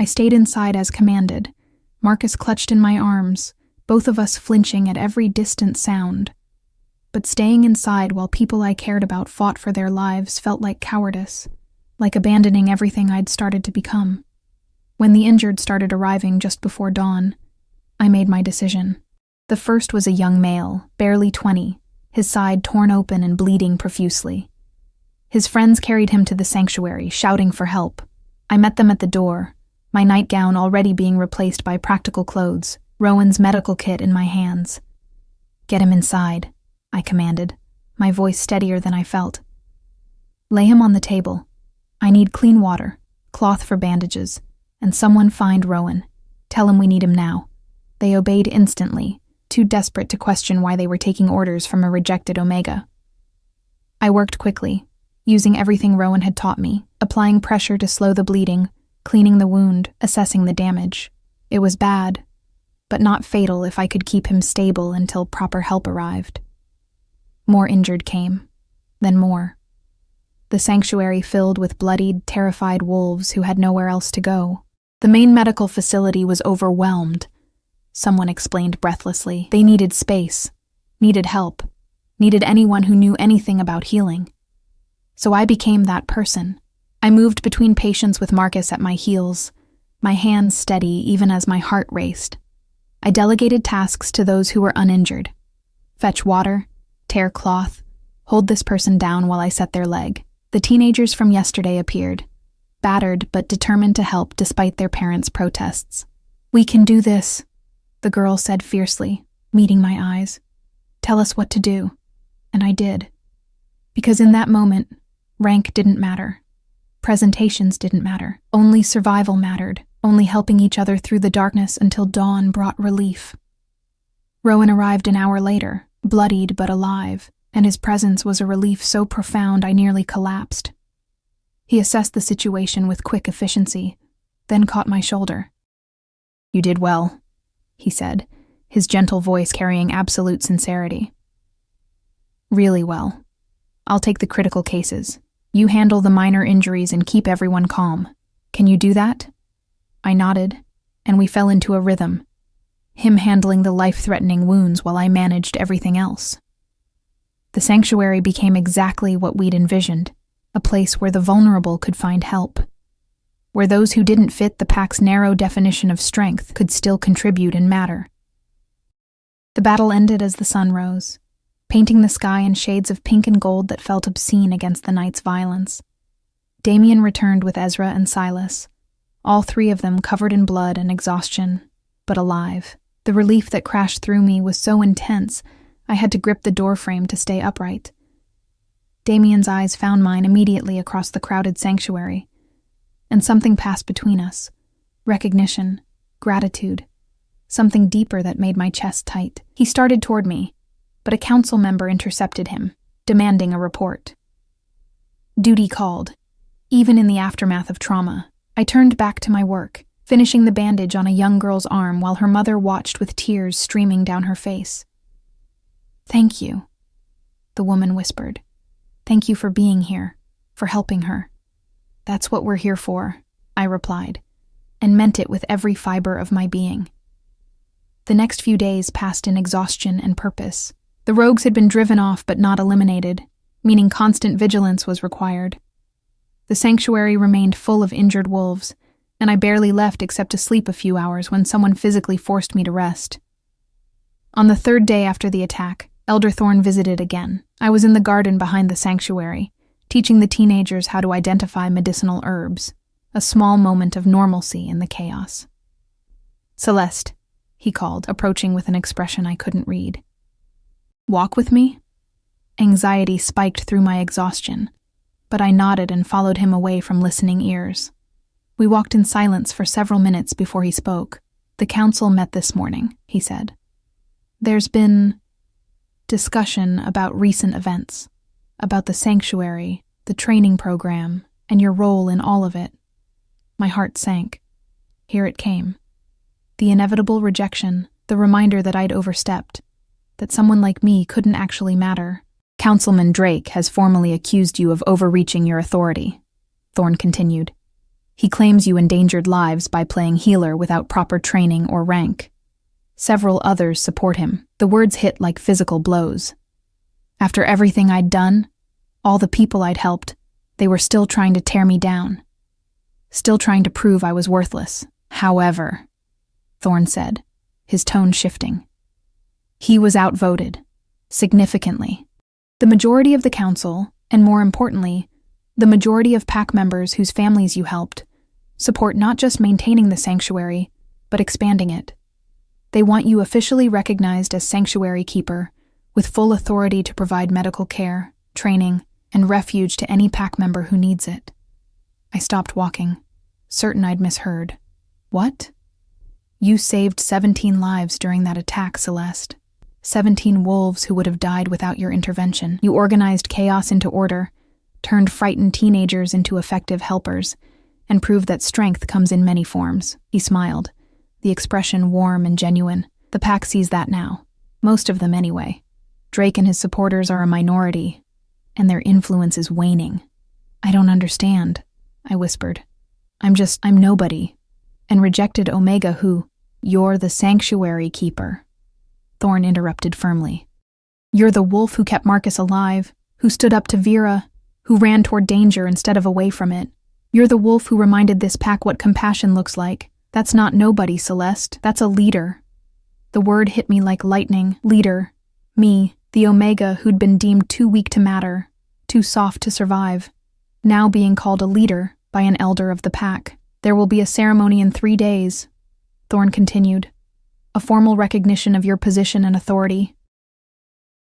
I stayed inside as commanded, Marcus clutched in my arms, both of us flinching at every distant sound. But staying inside while people I cared about fought for their lives felt like cowardice, like abandoning everything I'd started to become. When the injured started arriving just before dawn, I made my decision. The first was a young male, barely 20, his side torn open and bleeding profusely. His friends carried him to the sanctuary, shouting for help. I met them at the door, my nightgown already being replaced by practical clothes, Rowan's medical kit in my hands. "Get him inside," I commanded, my voice steadier than I felt. "Lay him on the table. I need clean water, cloth for bandages, and someone find Rowan. Tell him we need him now." They obeyed instantly, too desperate to question why they were taking orders from a rejected Omega. I worked quickly, using everything Rowan had taught me, applying pressure to slow the bleeding, cleaning the wound, assessing the damage. It was bad, but not fatal if I could keep him stable until proper help arrived. More injured came, then more. The sanctuary filled with bloodied, terrified wolves who had nowhere else to go. The main medical facility was overwhelmed. Someone explained breathlessly. They needed space, needed help, needed anyone who knew anything about healing. So I became that person. I moved between patients with Marcus at my heels, my hands steady even as my heart raced. I delegated tasks to those who were uninjured. Fetch water, tear cloth, hold this person down while I set their leg. The teenagers from yesterday appeared, battered but determined to help despite their parents' protests. "We can do this," the girl said fiercely, meeting my eyes. "Tell us what to do." And I did. Because in that moment, rank didn't matter. Presentations didn't matter. Only survival mattered, only helping each other through the darkness until dawn brought relief. Rowan arrived an hour later, bloodied but alive, and his presence was a relief so profound I nearly collapsed. He assessed the situation with quick efficiency, then caught my shoulder. "You did well," he said, his gentle voice carrying absolute sincerity. "Really well. I'll take the critical cases. You handle the minor injuries and keep everyone calm. Can you do that?" I nodded, and we fell into a rhythm, him handling the life-threatening wounds while I managed everything else. The sanctuary became exactly what we'd envisioned, a place where the vulnerable could find help, where those who didn't fit the pack's narrow definition of strength could still contribute and matter. The battle ended as the sun rose, painting the sky in shades of pink and gold that felt obscene against the night's violence. Damien returned with Ezra and Silas, all three of them covered in blood and exhaustion, but alive. The relief that crashed through me was so intense, I had to grip the doorframe to stay upright. Damien's eyes found mine immediately across the crowded sanctuary, and something passed between us. Recognition, gratitude, something deeper that made my chest tight. He started toward me, but a council member intercepted him, demanding a report. Duty called. Even in the aftermath of trauma, I turned back to my work, finishing the bandage on a young girl's arm while her mother watched with tears streaming down her face. "Thank you," the woman whispered. "Thank you for being here, for helping her." "That's what we're here for," I replied, and meant it with every fiber of my being. The next few days passed in exhaustion and purpose. The rogues had been driven off but not eliminated, meaning constant vigilance was required. The sanctuary remained full of injured wolves, and I barely left except to sleep a few hours when someone physically forced me to rest. On the third day after the attack, Elder Thorn visited again. I was in the garden behind the sanctuary, teaching the teenagers how to identify medicinal herbs, a small moment of normalcy in the chaos. "Celeste," he called, approaching with an expression I couldn't read. "Walk with me?" Anxiety spiked through my exhaustion, but I nodded and followed him away from listening ears. We walked in silence for several minutes before he spoke. "The council met this morning," he said. "There's been discussion about recent events, about the sanctuary, the training program, and your role in all of it." My heart sank. Here it came. The inevitable rejection, the reminder that I'd overstepped, that someone like me couldn't actually matter. "Councilman Drake has formally accused you of overreaching your authority," Thorn continued. "He claims you endangered lives by playing healer without proper training or rank. Several others support him." The words hit like physical blows. After everything I'd done, all the people I'd helped, they were still trying to tear me down. Still trying to prove I was worthless. "However," Thorn said, his tone shifting, "he was outvoted. Significantly. The majority of the council, and more importantly, the majority of pack members whose families you helped, support not just maintaining the sanctuary, but expanding it. They want you officially recognized as Sanctuary Keeper, with full authority to provide medical care, training, and refuge to any pack member who needs it." I stopped walking, certain I'd misheard. "What?" "You saved 17 lives during that attack, Celeste. 17 wolves who would have died without your intervention. You organized chaos into order, turned frightened teenagers into effective helpers, and proved that strength comes in many forms." He smiled, the expression warm and genuine. "The pack sees that now. Most of them anyway. Drake and his supporters are a minority, and their influence is waning." "I don't understand," I whispered. I'm nobody. And rejected Omega who..." "You're the Sanctuary Keeper," Thorn interrupted firmly. "You're the wolf who kept Marcus alive, who stood up to Vera, who ran toward danger instead of away from it. You're the wolf who reminded this pack what compassion looks like. That's not nobody, Celeste. That's a leader." The word hit me like lightning. Leader. Me, the Omega who'd been deemed too weak to matter, too soft to survive. Now being called a leader by an elder of the pack. "There will be a ceremony in 3 days," Thorn continued. "A formal recognition of your position and authority.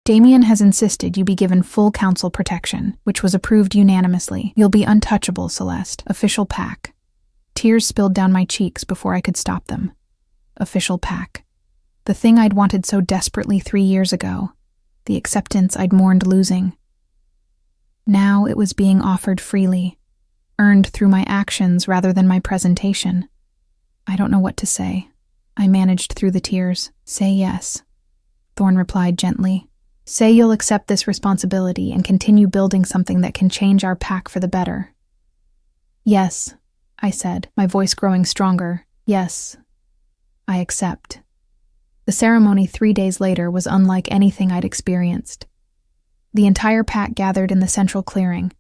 Damien has insisted you be given full council protection, which was approved unanimously. You'll be untouchable, Celeste. Official pack." Tears spilled down my cheeks before I could stop them. Official pack. The thing I'd wanted so desperately 3 years ago. The acceptance I'd mourned losing. Now it was being offered freely, earned through my actions rather than my presentation. I don't know what to say. I managed through the tears. "Say yes," Thorn replied gently. "Say you'll accept this responsibility and continue building something that can change our pack for the better." "Yes," I said, my voice growing stronger. "Yes, I accept." The ceremony 3 days later was unlike anything I'd experienced. The entire pack gathered in the central clearing,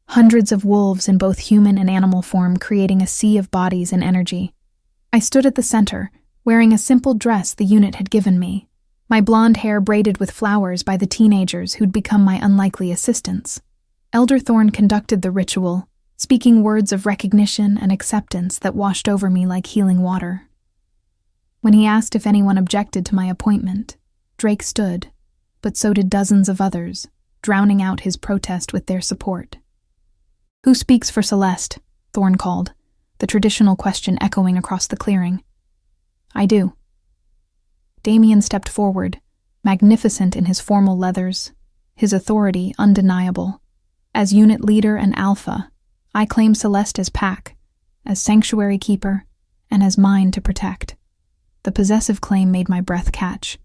hundreds of wolves in both human and animal form creating a sea of bodies and energy. I stood at the center, wearing a simple dress the unit had given me, my blonde hair braided with flowers by the teenagers who'd become my unlikely assistants. Elder Thorn conducted the ritual, speaking words of recognition and acceptance that washed over me like healing water. When he asked if anyone objected to my appointment, Drake stood, but so did dozens of others, drowning out his protest with their support. "Who speaks for Celeste?" Thorn called, the traditional question echoing across the clearing. "I do." Damien stepped forward, magnificent in his formal leathers, his authority undeniable. "As unit leader and alpha, I claim Celeste as pack, as Sanctuary Keeper, and as mine to protect." The possessive claim made my breath catch,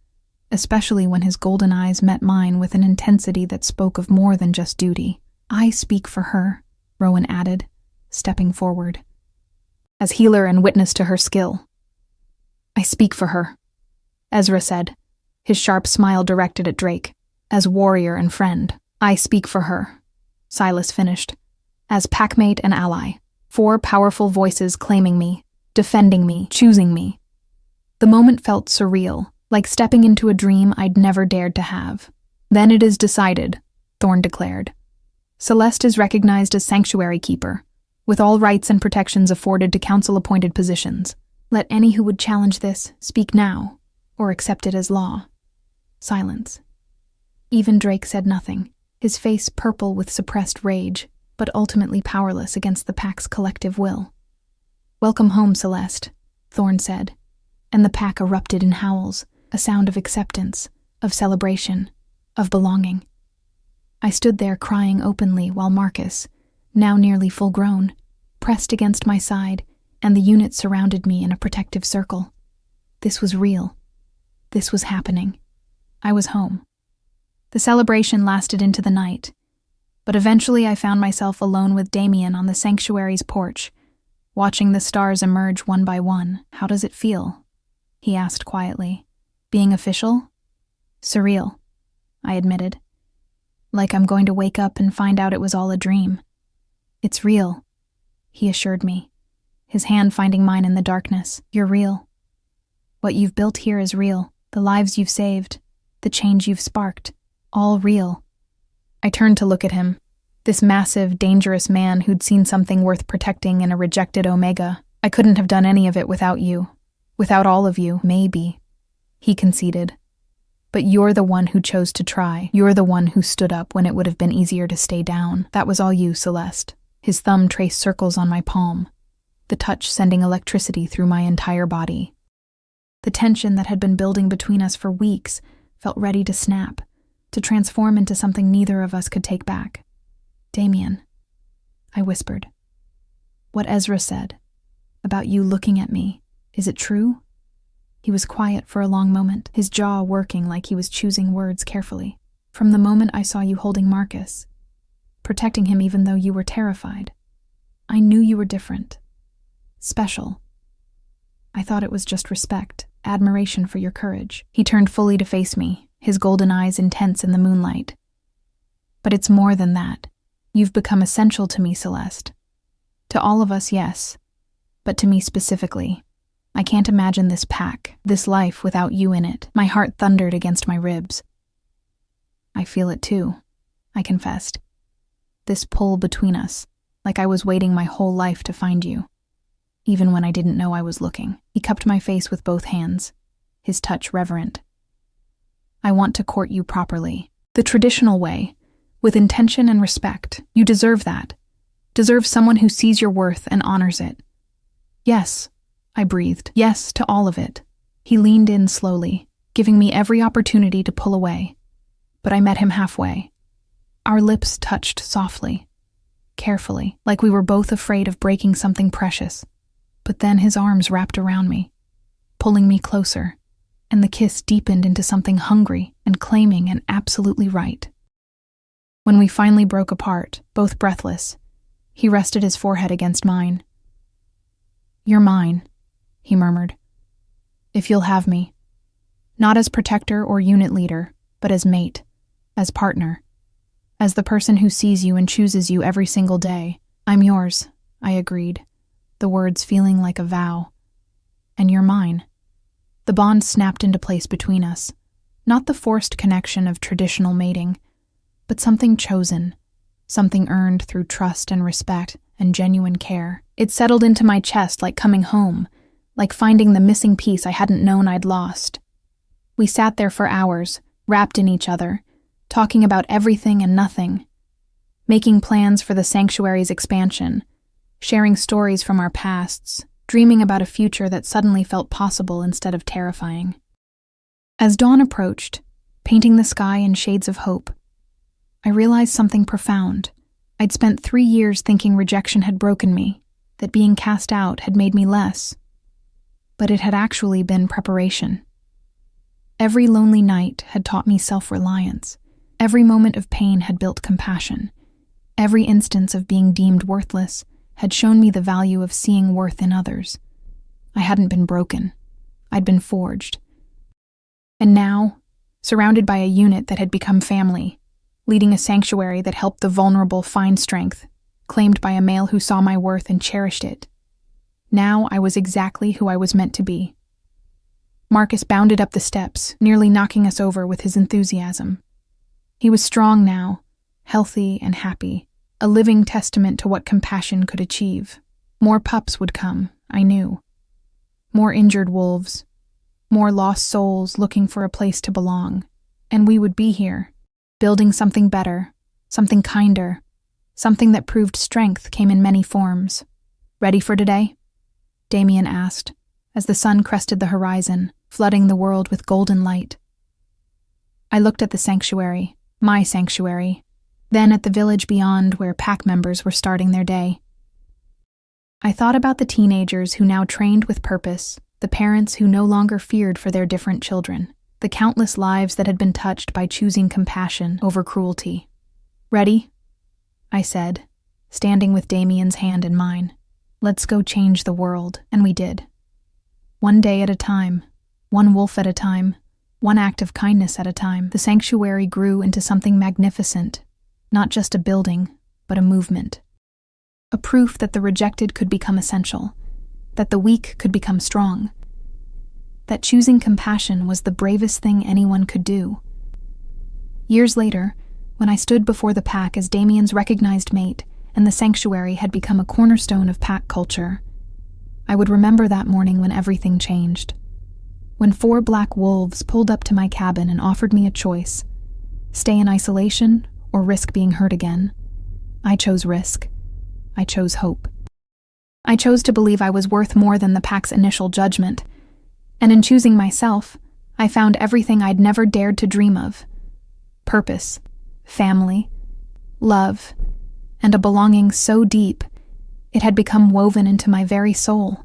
especially when his golden eyes met mine with an intensity that spoke of more than just duty. "I speak for her," Rowan added, stepping forward. as healer and witness to her skill. I speak for her, Ezra said, his sharp smile directed at Drake. As warrior and friend, I speak for her, Silas finished. As packmate and ally, 4 powerful voices claiming me, defending me, choosing me. The moment felt surreal, like stepping into a dream I'd never dared to have. Then it is decided, Thorne declared. Celeste is recognized as sanctuary keeper, with all rights and protections afforded to council-appointed positions. Let any who would challenge this speak now, or accept it as law. Silence. Even Drake said nothing, his face purple with suppressed rage, but ultimately powerless against the pack's collective will. Welcome home, Celeste, Thorne said, and the pack erupted in howls, a sound of acceptance, of celebration, of belonging. I stood there crying openly while Marcus, now nearly full-grown, pressed against my side, and the unit surrounded me in a protective circle. This was real. This was happening. I was home. The celebration lasted into the night, but eventually I found myself alone with Damien on the sanctuary's porch, watching the stars emerge one by one. How does it feel? He asked quietly. Being official? Surreal, I admitted. Like I'm going to wake up and find out it was all a dream. It's real, he assured me, his hand finding mine in the darkness. You're real. What you've built here is real. The lives you've saved, the change you've sparked, all real. I turned to look at him, this massive, dangerous man who'd seen something worth protecting in a rejected Omega. I couldn't have done any of it without you. Without all of you, maybe, he conceded. But you're the one who chose to try. You're the one who stood up when it would have been easier to stay down. That was all you, Celeste. His thumb traced circles on my palm, the touch sending electricity through my entire body. The tension that had been building between us for weeks felt ready to snap, to transform into something neither of us could take back. Damien, I whispered. What Ezra said, about you looking at me, is it true? He was quiet for a long moment, his jaw working like he was choosing words carefully. From the moment I saw you holding Marcus, protecting him even though you were terrified, I knew you were different. Special. I thought it was just respect, admiration for your courage. He turned fully to face me, his golden eyes intense in the moonlight. But it's more than that. You've become essential to me, Celeste. To all of us, yes. But to me specifically. I can't imagine this pack, this life without you in it. My heart thundered against my ribs. I feel it too, I confessed. This pull between us, like I was waiting my whole life to find you. Even when I didn't know I was looking. He cupped my face with both hands, his touch reverent. I want to court you properly, the traditional way, with intention and respect. You deserve that. Deserve someone who sees your worth and honors it. Yes, I breathed. Yes to all of it. He leaned in slowly, giving me every opportunity to pull away. But I met him halfway. Our lips touched softly, carefully, like we were both afraid of breaking something precious. But then his arms wrapped around me, pulling me closer, and the kiss deepened into something hungry and claiming and absolutely right. When we finally broke apart, both breathless, he rested his forehead against mine. You're mine, he murmured. If you'll have me. Not as protector or unit leader, but as mate, as partner, as the person who sees you and chooses you every single day. I'm yours, I agreed, the words feeling like a vow. And you're mine. The bond snapped into place between us, not the forced connection of traditional mating, but something chosen, something earned through trust and respect and genuine care. It settled into my chest like coming home, like finding the missing piece I hadn't known I'd lost. We sat there for hours, wrapped in each other, talking about everything and nothing, making plans for the sanctuary's expansion, sharing stories from our pasts, dreaming about a future that suddenly felt possible instead of terrifying. As dawn approached, painting the sky in shades of hope, I realized something profound. I'd spent 3 years thinking rejection had broken me, that being cast out had made me less. But it had actually been preparation. Every lonely night had taught me self-reliance. Every moment of pain had built compassion. Every instance of being deemed worthless had shown me the value of seeing worth in others. I hadn't been broken. I'd been forged. And now, surrounded by a unit that had become family, leading a sanctuary that helped the vulnerable find strength, claimed by a male who saw my worth and cherished it. Now I was exactly who I was meant to be. Marcus bounded up the steps, nearly knocking us over with his enthusiasm. He was strong now, healthy and happy, a living testament to what compassion could achieve. More pups would come, I knew. More injured wolves, more lost souls looking for a place to belong. And we would be here, building something better, something kinder, something that proved strength came in many forms. Ready for today? Damien asked, as the sun crested the horizon, flooding the world with golden light. I looked at the sanctuary, my sanctuary, then at the village beyond where pack members were starting their day. I thought about the teenagers who now trained with purpose, the parents who no longer feared for their different children, the countless lives that had been touched by choosing compassion over cruelty. Ready? I said, standing with Damien's hand in mine. Let's go change the world, and we did. One day at a time, one wolf at a time, one act of kindness at a time, the sanctuary grew into something magnificent, not just a building, but a movement. A proof that the rejected could become essential, that the weak could become strong, that choosing compassion was the bravest thing anyone could do. Years later, when I stood before the pack as Damien's recognized mate and the sanctuary had become a cornerstone of pack culture, I would remember that morning when everything changed. When 4 black wolves pulled up to my cabin and offered me a choice, stay in isolation or risk being hurt again. I chose risk. I chose hope. I chose to believe I was worth more than the pack's initial judgment, and in choosing myself, I found everything I'd never dared to dream of: purpose, family, love, and a belonging so deep it had become woven into my very soul.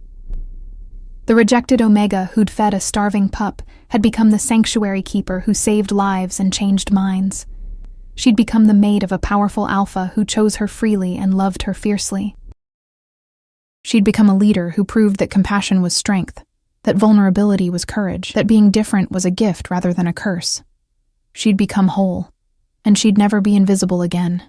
The rejected Omega who'd fed a starving pup had become the sanctuary keeper who saved lives and changed minds. She'd become the mate of a powerful alpha who chose her freely and loved her fiercely. She'd become a leader who proved that compassion was strength, that vulnerability was courage, that being different was a gift rather than a curse. She'd become whole, and she'd never be invisible again.